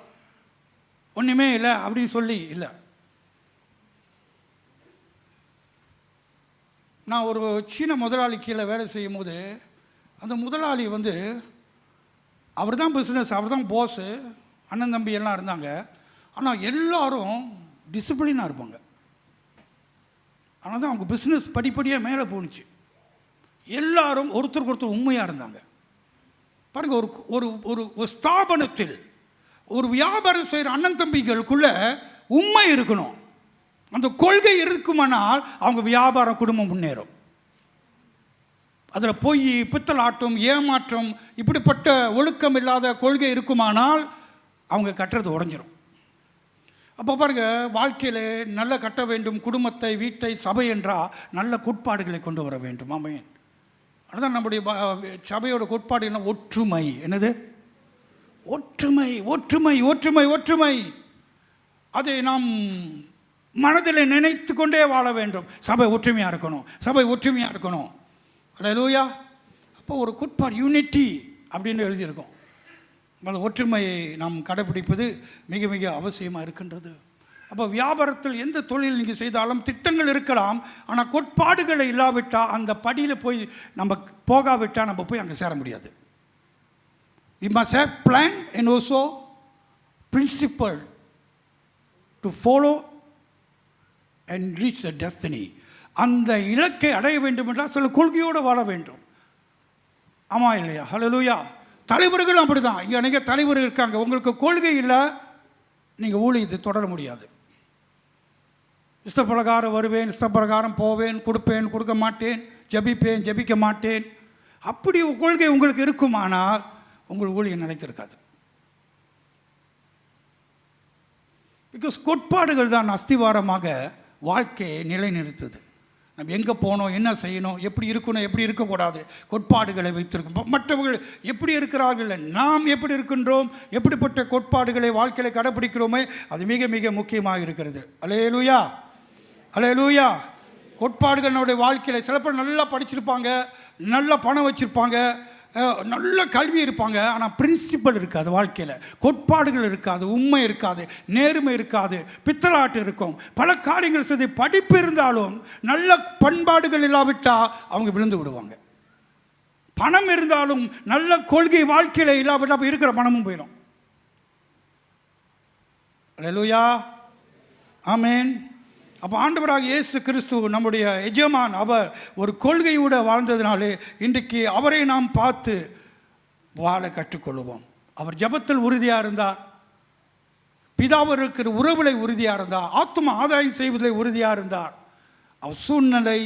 ஒன்றுமே இல்லை அப்படின்னு சொல்லி இல்லை. நான் ஒரு சீன முதலாளி கீழே வேலை செய்யும் போது, அந்த முதலாளி அவர் தான் பிஸ்னஸ், அவர் தான் போஸு, அண்ணன் தம்பி எல்லாம் இருந்தாங்க. ஆனால் எல்லாரும் டிசிப்ளினாக இருப்பாங்க. ஆனால் தான் அவங்க பிஸ்னஸ் படிப்படியாக மேலே போணுச்சு. எல்லாரும் ஒருத்தருக்கு ஒருத்தர் உண்மையாக இருந்தாங்க. பாருங்கள், ஒரு ஒரு ஒரு ஸ்தாபனத்தில் ஒரு வியாபாரம் செய்கிற அண்ணன் தம்பிகளுக்குள்ள உண்மை இருக்கணும். அந்த கொள்கை இருக்குமானால் அவங்க வியாபாரம், குடும்பம் முன்னேறும். அதில் பொய், பித்தலாட்டம், ஏமாற்றம், இப்படிப்பட்ட ஒழுக்கம் இல்லாத கொள்கை இருக்குமானால் அவங்க கட்டுறது உடைஞ்சிரும். அப்போ பாருங்கள், வாழ்க்கையில் நல்ல கட்ட வேண்டும், குடும்பத்தை, வீட்டை, சபை என்றால் நல்ல கோட்பாடுகளை கொண்டு வர வேண்டும். ஆமென். அதுதான் நம்முடைய சபையோட கோட்பாடு என்ன? ஒற்றுமை. என்னது? ஒற்றுமை, ஒற்றுமை, ஒற்றுமை, ஒற்றுமை. அதை நாம் மனதில் நினைத்து கொண்டே வாழ வேண்டும். சபை ஒற்றுமையாக இருக்கணும், சபை ஒற்றுமையாக இருக்கணும். அல்லேலூயா. அப்போ ஒரு கோட்பாடு, யூனிட்டி அப்படின்னு எழுதியிருக்கோம். அந்த ஒற்றுமையை நாம் கடைபிடிப்பது மிக மிக அவசியமாக இருக்கின்றது. அப்போ வியாபாரத்தில் எந்த தொழில் நீங்கள் செய்தாலும் திட்டங்கள் இருக்கலாம், ஆனால் கோட்பாடுகளை இல்லாவிட்டால், அந்த படியில் போய் நம்ம போகாவிட்டால் நம்ம போய் அங்கே சேர முடியாது. We must have plan and also principle to follow and reach the destiny. அந்த இலக்கை அடைய வேண்டும் என்றால் சில கொள்கையோடு வாழ வேண்டும். ஆமாம் இல்லையா? ஹல்லேலூயா. தலைவர்களும் அப்படி தான். இங்கே அநேக தலைவர் இருக்காங்க, உங்களுக்கு கொள்கை இல்லை, நீங்கள் ஊழியத்தை தொடர முடியாது. இஷ்டப்பிரகாரம் வருவேன், இஷ்டப்பிரகாரம் போவேன், கொடுப்பேன், கொடுக்க மாட்டேன், ஜபிப்பேன், ஜபிக்க மாட்டேன், அப்படி கொள்கை உங்களுக்கு இருக்குமானால் உங்கள் ஊழியம் நிலைத்திருக்காது. பிகாஸ் கோட்பாடுகள் தான் அஸ்திவாரமாக வாழ்க்கையை நிலைநிறுத்துது. நம்ம எங்கே போனோம், என்ன செய்யணும், எப்படி இருக்கணும், எப்படி இருக்கக்கூடாது, கோட்பாடுகளை வைத்திருக்கோம். மற்றவர்கள் எப்படி இருக்கிறார்கள், நாம் எப்படி இருக்கின்றோம், எப்படிப்பட்ட கோட்பாடுகளை வாழ்க்கையில் கடைப்பிடிக்கிறோமே, அது மிக மிக முக்கியமாக இருக்கிறது. அல்லேலூயா, அல்லேலூயா. கோட்பாடுகள் நம்முடைய வாழ்க்கையில், சில பேர் நல்லா படிச்சிருப்பாங்க, நல்ல பணம் வச்சுருப்பாங்க, நல்ல கல்வி இருப்பாங்க, ஆனால் பிரின்சிபல் இருக்காது, வாழ்க்கையில் கோட்பாடுகள் இருக்காது, உண்மை இருக்காது, நேர்மை இருக்காது, பித்தலாட்டு இருக்கும், பல காரியங்கள் செய்து படிப்பு இருந்தாலும் நல்ல பண்பாடுகள் இல்லாவிட்டால் அவங்க விழுந்து விடுவாங்க. பணம் இருந்தாலும் நல்ல கொள்கை வாழ்க்கையில் இல்லாவிட்டால் இருக்கிற பணமும் போயிடும். அல்லேலூயா, ஆமென். அப்போ ஆண்டவராக இயேசு கிறிஸ்து நம்முடைய எஜமான், அவர் ஒரு கொள்கையோடு வாழ்ந்ததினாலே இன்றைக்கு அவரை நாம் பார்த்து வாழ கற்றுக்கொள்வோம். அவர் ஜெபத்தில் உறுதியாக இருந்தார், பிதாவோடு இருக்கிற உறவுகளை உறுதியாக இருந்தார், ஆத்தும ஆதாயம் செய்வதில் உறுதியாக இருந்தார். அவர் சூழ்நிலை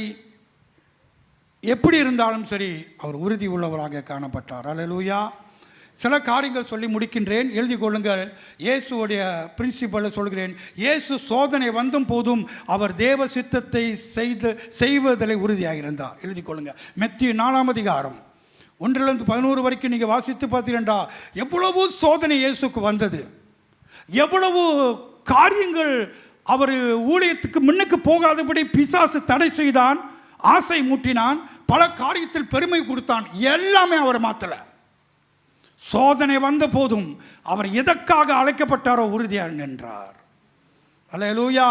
எப்படி இருந்தாலும் சரி அவர் உறுதி உள்ளவராக காணப்பட்டார். அல்லேலூயா. சில காரியங்கள் சொல்லி முடிக்கின்றேன், எழுதி கொள்ளுங்கள். இயேசுடைய பிரின்சிபலை சொல்கிறேன். இயேசு சோதனை வந்தும் போதும் அவர் தேவ சித்தத்தை செய்வதில் உறுதியாக இருந்தார். எழுதி கொள்ளுங்கள். மத்தேயு 4ஆம் அதிகாரம் 1-11 வரைக்கும் நீங்கள் வாசித்து பார்த்தீங்கன்னா எவ்வளவு சோதனை இயேசுக்கு வந்தது, எவ்வளவு காரியங்கள் அவர் ஊழியத்துக்கு முன்னுக்கு போகாதபடி பிசாசு தடை செய்தான், ஆசை மூட்டினான், பல காரியத்தில் பெருமை கொடுத்தான். எல்லாமே அவர் மாற்றலை. சோதனை வந்த போதும் அவர் எதற்காக அழைக்கப்பட்டாரோ உறுதியாக நின்றார். அல்லேலூயா.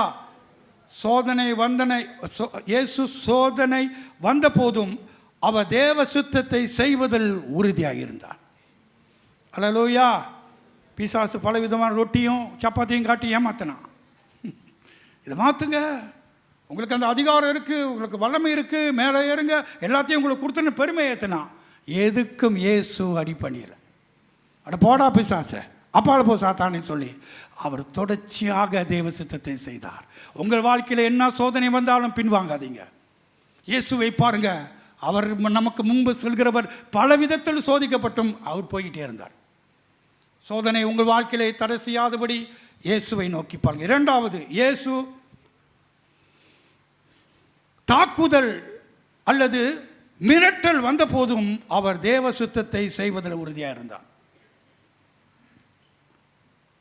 இயேசு சோதனை வந்த போதும் அவர் தேவ சுத்தத்தை செய்வதில் உறுதியாக இருந்தார். அல்லேலூயா. பிசாசு பலவிதமான ரொட்டியும் சப்பாத்தியும் காட்டி ஏமாத்தினான். இதை மாற்றுங்க, உங்களுக்கு அந்த அதிகாரம் இருக்குது, உங்களுக்கு வல்லமை இருக்குது, மேலே ஏறுங்க, எல்லாத்தையும் உங்களுக்கு கொடுத்துன்னு பெருமை ஏற்றினா. எதுக்கும் இயேசு அடி பண்ணிடல. அட போடா பிசாசு, அப்பால போ சாத்தானே சொல்லி அவர் தொடர்ச்சியாக தேவ சித்தத்தை செய்தார். உங்கள் வாழ்க்கையில் என்ன சோதனை வந்தாலும் பின்வாங்காதீங்க. இயேசுவை பாருங்க, அவர் நமக்கு முன்பு செல்கிறவர் பல விதத்தில் சோதிக்கப்பட்டும் அவர் போய்கிட்டே இருந்தார். சோதனை உங்கள் வாழ்க்கையிலே தடை செய்யாதபடி இயேசுவை நோக்கி பாருங்க. இரண்டாவது, இயேசு தாக்குதல் அல்லது மிரட்டல் வந்த போதும் அவர் தேவ சுத்தத்தை செய்வதில் உறுதியாக இருந்தார்.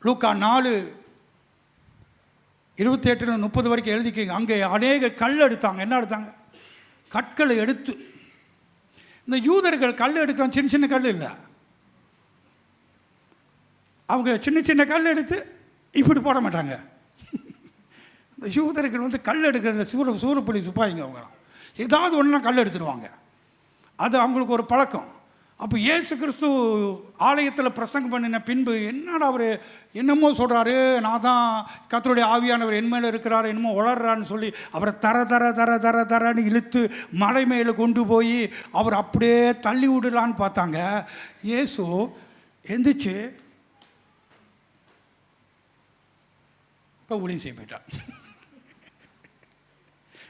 லூக்கா 4:28-30 வரைக்கும் எழுதிக்கிங்க. அங்கே அநேக கல் எடுத்தாங்க. என்ன எடுத்தாங்க? கற்களை எடுத்து. இந்த யூதர்கள் கல் எடுக்கிறாங்க, சின்ன சின்ன கல் இல்லை, அவங்க சின்ன சின்ன கல் எடுத்து இப்படி போட மாட்டாங்க. இந்த யூதர்கள் வந்து கல் எடுக்கிறதுல சூரப்புலி சுப்பாயிங்க. அவங்களாம் ஏதாவது ஒன்றுனா கல் எடுத்துருவாங்க. அது அவங்களுக்கு ஒரு பழக்கம். அப்போ இயேசு கிறிஸ்து ஆலயத்தில் பிரசங்கம் பண்ணின பின்பு என்னடா அவர் என்னமோ சொல்கிறாரு, நான் தான் கர்த்தருடைய ஆவியானவர் என் மேலே இருக்கிறார், என்னமோ உளர்றான்னு சொல்லி அவரை தரன்னு இழுத்து மலை மேலே கொண்டு போய் அவர் அப்படியே தள்ளி விடலான்னு பார்த்தாங்க. இயேசு எந்திரிச்சு இப்போ ஊழியம் செய்ய போயிட்டார்.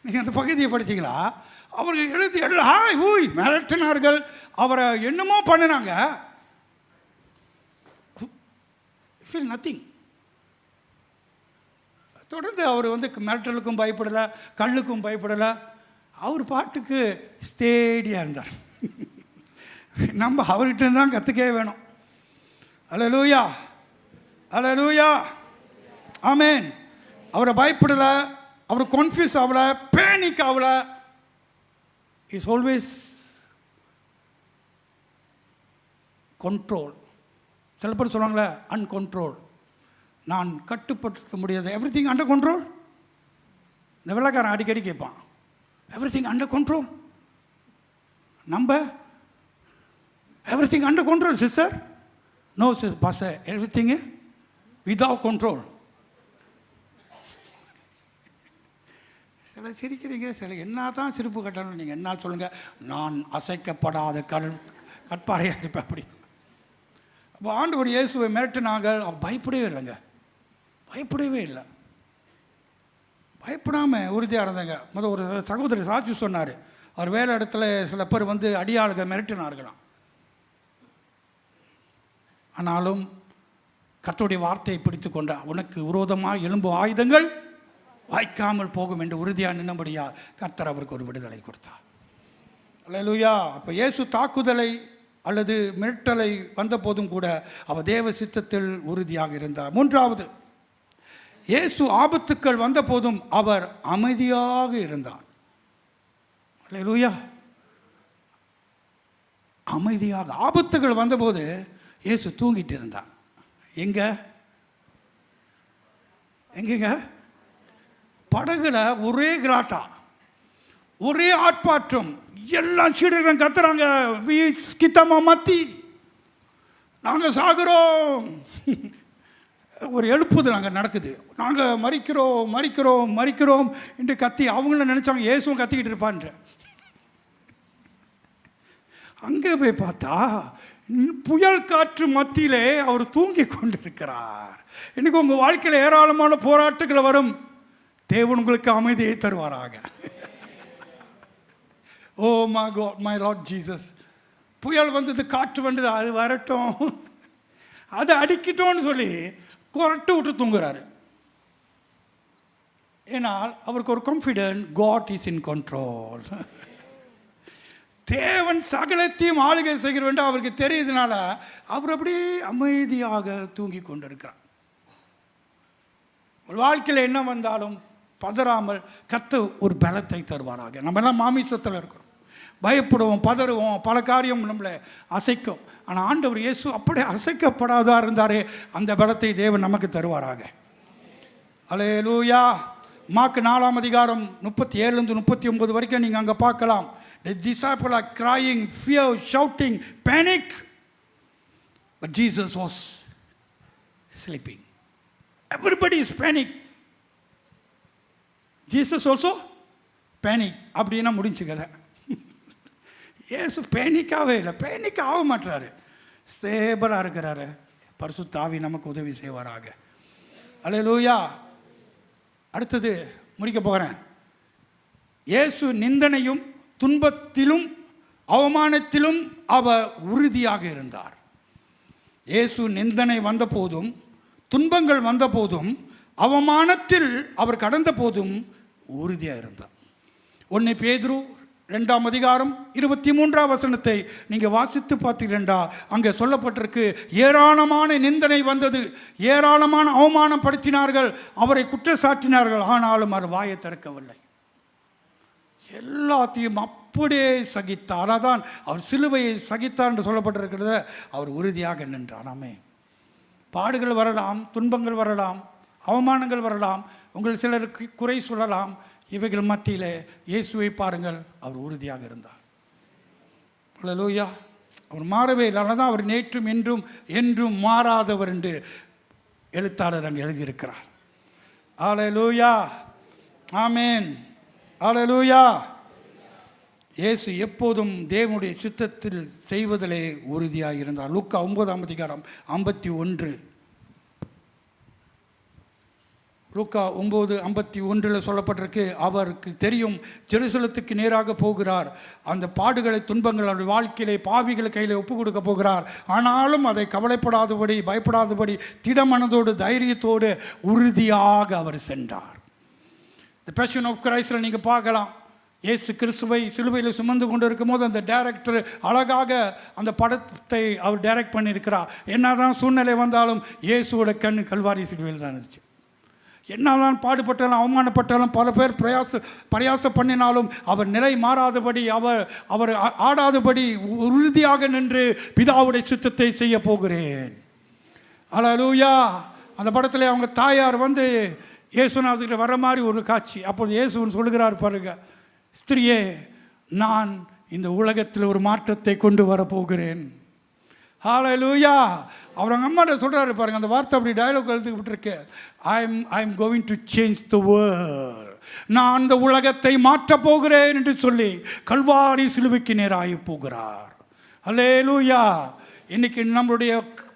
நீங்கள் அந்த பகுதியை படிச்சிங்களா? அவர்கள் எழுதி மிரட்டினார்கள், அவரை என்னமோ பண்ணினாங்க. Feel nothing. தொடர்ந்து அவர் வந்து மிரட்டலுக்கும் பயப்படலை, கல்லுக்கும் பயப்படலை. அவர் பாட்டுக்கு ஸ்டேடியாக இருந்தார். நம்ம அவர்கிட்ட தான் கற்றுக்கவே வேணும். அல்லேலூயா, அல்லேலூயா, ஆமென். அவரை பயப்படலை, அவர் கன்ஃபியூஸ் ஆகலை, பேனிக் ஆகலை. Is always control. சில பேர் சொல்லுவாங்களே அன்கண்ட்ரோல், நான் கட்டுப்படுத்த முடியாது. Everything under control. இந்த வெள்ளைக்காரன் அடிக்கடி கேட்பான், எவ்ரி திங் அண்டர் கண்ட்ரோல். நம்ம everything under control sister. No sis boss, everything without control. சில சிரிக்கிறீங்க, சில என்ன தான் சிரிப்பு கட்டணும். நீங்கள் என்ன சொல்லுங்கள், நான் அசைக்கப்படாத கற்பாறையாக இருப்பேன் அப்படி. அப்போ ஆண்டவர் இயேசுவை மிரட்டினாங்க. பயப்படவே இல்லைங்க, பயப்படவே இல்லை. பயப்படாமல் உறுதியாக இருந்தாங்க. ஒரு சகோதரி சாட்சி சொன்னார், அவர் வேலை இடத்துல சில பேர் வந்து அடியாளுக மிரட்டினார்களாம். ஆனாலும் கர்த்தருடைய வார்த்தையை பிடித்து கொண்ட, உனக்கு விரோதமாக எழும்பும் ஆயுதங்கள் வாய்க்காமல் போகும் என்று உறுதியாக நின்னபடியா கர்த்தர் அவருக்கு ஒரு விடுதலை கொடுத்தார். அல்லேலூயா. அப்போ இயேசு தாக்குதலை அல்லது மிரட்டலை வந்த போதும் கூட அவர் தேவ சித்தத்தில் உறுதியாக இருந்தார். மூன்றாவது, இயேசு ஆபத்துக்கள் வந்த போதும் அவர் அமைதியாக இருந்தார். அல்லேலூயா. அமைதியாக. ஆபத்துகள் வந்தபோது இயேசு தூங்கிட்டு இருந்தார். எங்கேங்க? படகுல ஒரே கலாட்டா, ஒரே ஆர்ப்பாட்டம், எல்லாம் சீடர்களும் கத்துறாங்க, கித்தமா மத்தி, நாங்கள் சாகுறோம். ஒரு எழுப்புதல் அங்கே நடக்குது. நாங்கள் மறிக்கிறோம் என்று கத்தி அவங்கள நினச்சாங்க இயேசுவும் கத்திக்கிட்டு இருப்பான்ற. அங்கே போய் பார்த்தா புயல் காற்று மத்தியிலே அவர் தூங்கி கொண்டிருக்கிறார். இன்னைக்கு உங்கள் வாழ்க்கையில் ஏராளமான போராட்டங்கள் வரும். தேவன் உங்களுக்கு அமைதியை தருவாராக. Oh my God, my Lord Jesus. புயல் வந்தது, காற்று வந்தது, அது வரட்டும், அதை அடிக்கிட்டோன்னு சொல்லி கொரட்டு விட்டு தூங்குறாரு. ஏன்னால் அவருக்கு ஒரு confident, God is in control. தேவன் சகலத்தையும் ஆளுகை செய்கிற வேண்டும் அவருக்கு தெரியுதுனால அவர் அப்படியே அமைதியாக தூங்கி கொண்டிருக்கிறார். ஒரு வாழ்க்கையில் என்ன வந்தாலும் பதறாமல் கர்த்தர் ஒரு பலத்தை தருவாராக. நம்ம எல்லாம் மாமிசத்தில் இருக்கிறோம், பயப்படுவோம், பதறுவோம், பல காரியம் நம்மளை அசைக்கும். ஆனால் ஆண்டவர் இயேசு அப்படியே அசைக்கப்படாதா இருந்தாரே, அந்த பலத்தை தேவன் நமக்கு தருவாராக. அல்லேலூயா. மார்க் 4 அதிகாரம் 37 39 வரைக்கும் நீங்கள் அங்கே பார்க்கலாம். The disciples are crying, fear, shouting, panic. But Jesus was sleeping. Everybody is panic. Jesus also panic. அப்படின்னா முடிஞ்சு கதை. இயேசு பேனிக்காகவே இல்லை, பேனிக் ஆக மாட்டாரு, ஸ்டேபிளாக இருக்கிறாரு. பரிசுத்த ஆவி நமக்கு உதவி செய்வாராக. அல்லேலூயா. அடுத்தது முடிக்க போகிறேன். இயேசு நிந்தனையும் துன்பத்திலும் அவமானத்திலும் அவர் உறுதியாக இருந்தார். இயேசு நிந்தனை வந்த போதும், துன்பங்கள் வந்த போதும், அவமானத்தில் அவர் கடந்த போதும் உறுதியாக இருந்தார். 1 பேதுரு 2 அதிகாரம் 23 வசனத்தை நீங்கள் வாசித்து பார்த்தீங்கன்னா அங்கே சொல்லப்பட்டிருக்கு, ஏராளமான நிந்தனை வந்தது, ஏராளமான அவமானப்படுத்தினார்கள், அவரை குற்றச்சாட்டினார்கள், ஆனாலும் அவர் வாயை திறக்கவில்லை. எல்லாத்தையும் அப்படியே சகித்தார். அதான் அவர் சிலுவையை சகித்தார் என்று சொல்லப்பட்டிருக்கிறத அவர் உறுதியாக நின்றார். ஆமே. பாடுகள் வரலாம், துன்பங்கள் வரலாம், அவமானங்கள் வரலாம், உங்கள் சிலருக்கு குறை சொல்லலாம். இவைகள் மத்தியில் இயேசுவை பாருங்கள், அவர் உறுதியாக இருந்தார். அல்லேலூயா. அவர் மாறவே இல்லை. அதனால தான் அவர் நேற்றும் இன்றும் என்றும் மாறாதவர் என்று எழுத்தாளர் அங்கே எழுதியிருக்கிறார். அல்லேலூயா. ஆமேன். அல்லேலூயா. இயேசு எப்போதும் தேவனுடைய சித்தத்தில் செய்வதிலே உறுதியாக இருந்தார். லூக்கா 9 அதிகாரம் 51. லூக்கா 9:51 சொல்லப்பட்டிருக்கு, அவருக்கு தெரியும் ஜெருசலத்துக்கு நேராக போகிறார், அந்த பாடுகளை துன்பங்கள் அவருடைய வாழ்க்கையிலே பாவிகள் கையில் ஒப்பு கொடுக்க போகிறார். ஆனாலும் அதை கவலைப்படாதபடி, பயப்படாதபடி, திடமனதோடு, தைரியத்தோடு உறுதியாக அவர் சென்றார். தி பேஷன் ஆஃப் கிரைஸ்டில் நீங்கள் பார்க்கலாம். இயேசு கிறிஸ்துவை சிலுவையில் சுமந்து கொண்டு இருக்கும்போது அந்த டைரக்டர் அழகாக அந்த படத்தை அவர் டைரக்ட் பண்ணியிருக்கிறார். என்ன தான் சூழ்நிலை வந்தாலும் இயேசுவோட கண் கல்வாரி சிலுவையில் தான் இருந்துச்சு. என்னதான் பாடுபட்டாலும் அவமானப்பட்டாலும் பல பேர் பிரயாசம் பண்ணினாலும் அவர் நிலை மாறாதபடி, அவர் ஆடாதபடி உறுதியாக நின்று பிதாவுடைய சித்தத்தை செய்ய போகிறேன். அல்லேலூயா. அந்த படத்தில் அவங்க தாயார் வந்து இயேசுநாதர்கிட்ட வர மாதிரி ஒரு காட்சி. அப்போது இயேசுன்னு சொல்லுகிறார் பாருங்க, ஸ்திரியே, நான் இந்த உலகத்தில் ஒரு மாற்றத்தை கொண்டு வரப்போகிறேன். ஹல்லேலூயா. அவர் அவங்க அம்மாட்ட சொல்கிறாரு பாருங்க, அந்த வார்த்தை அப்படி டயலாக் எழுதிக்கிட்டு I am going to change the world. நான் அந்த உலகத்தை மாற்றப் போகிறேன் என்று சொல்லி கல்வாரி சிலுவைக்கு நேராகி போகிறார். ஹல்லேலூயா. இன்னைக்கு நம்மளுடைய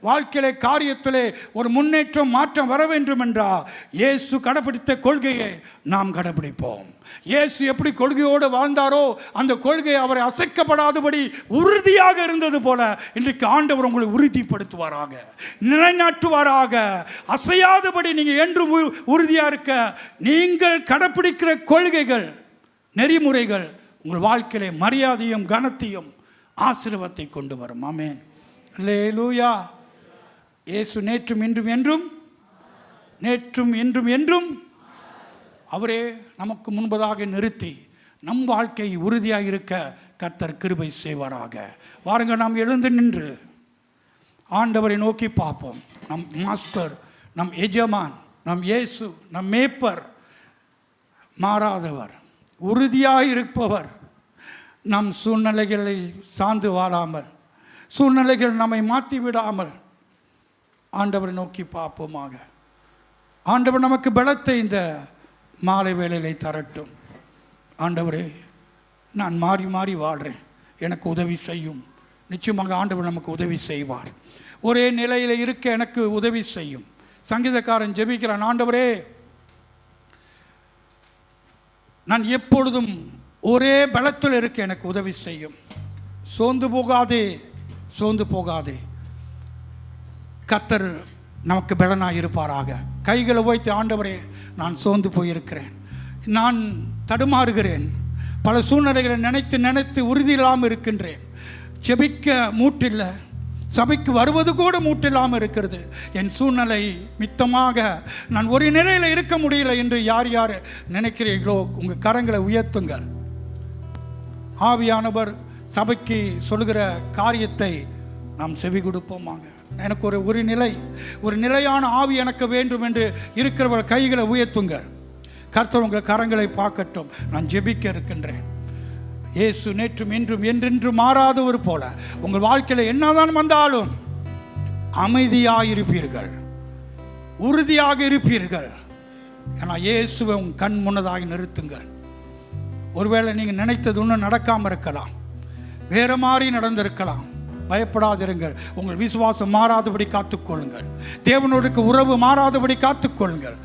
வாழ்க்கையிலே காரியத்திலே ஒரு முன்னேற்றம் மாற்றம் வர வேண்டும் என்றால் இயேசு கடைப்பிடித்த கொள்கையை நாம் கடைப்பிடிப்போம். இயேசு எப்படி கொள்கையோடு வாழ்ந்தாரோ அந்த கொள்கை அவரை அசைக்கப்படாதபடி உறுதியாக இருந்தது போல இன்றைக்கு ஆண்டவர் உங்களை உறுதிப்படுத்துவாராக, நிலைநாட்டுவாராக. அசையாதபடி நீங்கள் என்றும் உறுதியாக இருக்க நீங்கள் கடைப்பிடிக்கிற கொள்கைகள், நெறிமுறைகள் உங்கள் வாழ்க்கையிலே மரியாதையும் கனத்தையும் ஆசீர்வாதத்தை கொண்டு வரும். ஆமென். அல்லேலூயா. இயேசு நேற்றும் இன்றும் என்றும், நேற்றும் இன்றும் என்றும் அவரே நமக்கு முன்பதாக நிறுத்தி நம் வாழ்க்கை உறுதியாக இருக்க கர்த்தர் கிருபை செய்வாராக. வாருங்கள், நாம் எழுந்து நின்று ஆண்டவரை நோக்கி பார்ப்போம். நம் மாஸ்டர், நம் எஜமான், நம் இயேசு, நம் மேய்ப்பர், மாறாதவர், உறுதியாக இருப்பவர். நம் சூழ்நிலைகளை சார்ந்து வாழாமல், சூழ்நிலைகள் நம்மை மாற்றி விடாமல் ஆண்டவரை நோக்கி பார்ப்போமாக. ஆண்டவர் நமக்கு பலத்தை இந்த மாலை வேளையிலே தரட்டும். ஆண்டவரே, நான் மாறி மாறி வாழ்கிறேன், எனக்கு உதவி செய்யும். நிச்சயமாக ஆண்டவர் நமக்கு உதவி செய்வார். ஒரே நிலையில் இருக்க எனக்கு உதவி செய்யும். சங்கீதக்காரன் ஜெபிக்கிறான், ஆண்டவரே, நான் எப்பொழுதும் ஒரே பலத்தில் இருக்க எனக்கு உதவி செய்யும். சோர்ந்து போகாதே, சோர்ந்து போகாதே. கர்த்தர் நமக்கு பலனாக இருப்பாராக. கைகளை வைத்து, ஆண்டவரே, நான் சோர்ந்து போயிருக்கிறேன், நான் தடுமாறுகிறேன், பல சூழ்நிலைகளை நினைத்து நினைத்து உறுதி இல்லாமல் இருக்கின்றேன், ஜெபிக்க மூட்டில்லை, சபைக்கு வருவது கூட மூட்டில்லாமல் இருக்கிறது. என் சூழ்நிலை மித்தமாக நான் ஒரு நிலையில் இருக்க முடியல என்று யார் யார் நினைக்கிறீர்களோ உங்கள் கரங்களை உயர்த்துங்கள். ஆவியானவர் சபைக்கு சொல்லுகிற காரியத்தை நாம் செவி கொடுப்போமாங்க. எனக்கு ஒரு நிலையான ஆவி எனக்கு வேண்டும் என்று இருக்கிறவர்கள் கைகளை உயர்த்துங்கள். கர்த்தர் உங்கள் கரங்களை பார்க்கட்டும். நான் ஜெபிக்க இருக்கின்றேன். இயேசு நேற்றும் இன்றும் என்றென்றும் மாறாதவர் போல உங்கள் வாழ்க்கையில் என்னதான் வந்தாலும் அமைதியாக இருப்பீர்கள், உறுதியாக இருப்பீர்கள். ஏன்னா இயேசுவை உங்கள் கண் முன்னதாக நிறுத்துங்கள். ஒருவேளை நீங்கள் நினைத்தது ஒன்றும் நடக்காமல் இருக்கலாம், வேற மாதிரி நடந்திருக்கலாம். பயப்படாதிருங்கள். உங்கள் விசுவாசம் மாறாதபடி காத்துக்கொள்ளுங்கள். தேவனோடுக்கு உறவு மாறாதபடி காத்துக்கொள்ளுங்கள்.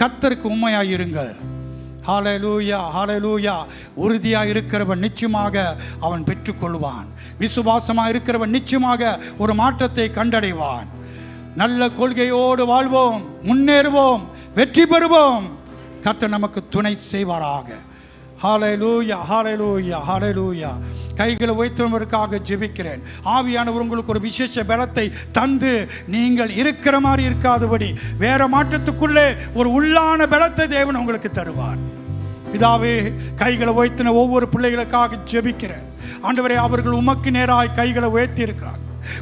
கர்த்தருக்கு உண்மையாக இருங்கள். ஹல்லேலூயா, ஹல்லேலூயா. உறுதியாக இருக்கிறவன் நிச்சயமாக அவன் பெற்றுக்கொள்வான். விசுவாசமாக இருக்கிறவன் நிச்சயமாக ஒரு மாற்றத்தை கண்டடைவான். நல்ல கொள்கையோடு வாழ்வோம், முன்னேறுவோம், வெற்றி பெறுவோம். கர்த்தர் நமக்கு துணை செய்வாராக. ஹல்லேலூயா, ஹல்லேலூயா, ஹல்லேலூயா. கைகளை உயர்த்துவதற்காக ஜெபிக்கிறேன். ஆவியானவர் உங்களுக்கு ஒரு விசேஷ பலத்தை தந்து நீங்கள் இருக்கிற மாதிரி இருக்காதபடி வேற மாற்றத்துக்குள்ளே ஒரு உள்ளான பலத்தை தேவன் உங்களுக்கு தருவார். பிதாவே, கைகளை உயர்த்தின ஒவ்வொரு பிள்ளைகளுக்காக ஜெபிக்கிறேன். ஆண்டவரே, அவர்கள் உமக்கு நேராய் கைகளை உயர்த்தி இருக்கிறார்கள்,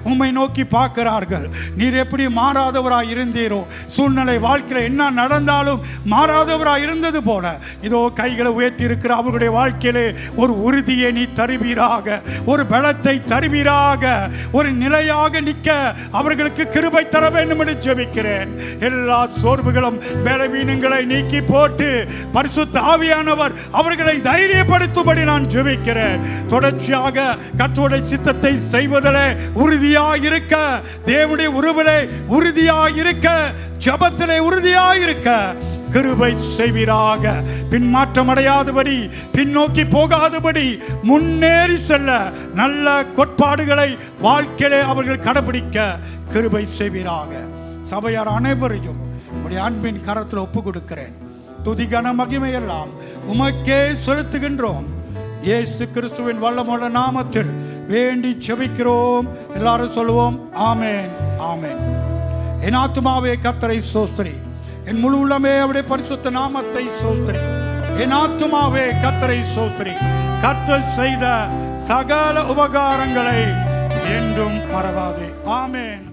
உம்மை நோக்கி பார்க்கிறார்கள். நீர் எப்படி மாறாதவராய் இருந்தீரோ, சூழ்நிலை வாழ்க்கையில் என்ன நடந்தாலும் மாறாதவராய் இருந்தது போல இதோ கைகளை உயர்த்தி இருக்கிற அவர்களுடைய வாழ்க்கையிலே ஒரு உறுதியை நீ தருவீராக, ஒரு பலத்தை தருவீராக, ஒரு நிலையாக நிற்க அவர்களுக்கு கிருபை தர வேண்டும் என்று ஜெபிக்கிறேன். எல்லா சோர்வுகளும் பலவீனங்களை நீக்கி போட்டு பரிசுத்த ஆவியானவர் அவர்களை தைரியப்படுத்தும்படி நான் ஜெபிக்கிறேன். தொடர்ச்சியாக கர்த்தருடைய சித்தத்தை செய்வதிலே உறுதியாக இருக்க, தேவனுடைய உறவிலே உறுதியாக இருக்க, ஜெபத்திலே உறுதியாக இருக்க கிருபை செய்வீராக. பின்மாற்றம் அடையாதபடி, பின்னோக்கி போகாதபடி முன்னேறி செல்ல நல்ல கோட்பாடுகளை வாழ்க்கையிலே அவர்கள் கடைபிடிக்க கிருபை செய்வீராக. சபையார் அனைவரையும் உடைய அன்பின் கரத்தில் ஒப்பு கொடுக்கிறேன். துதி கன மகிமையெல்லாம் உமக்கே செலுத்துகின்றோம். இயேசு கிறிஸ்துவின் வல்லமுள்ள நாமத்தில் வேண்டி செபிக்கிறோம். எல்லாரும் சொல்லுவோம், ஆமென், ஆமென். என் ஆத்துமாவே கர்த்தரை ஸ்தோத்திரி, என் முழு உள்ளமே அவருடைய பரிசுத்த நாமத்தை ஸ்தோத்திரி. என் ஆத்துமாவே கர்த்தரை ஸ்தோத்திரி, கர்த்தர் செய்த சகல உபகாரங்களை என்றும் மறவாதே. ஆமென்.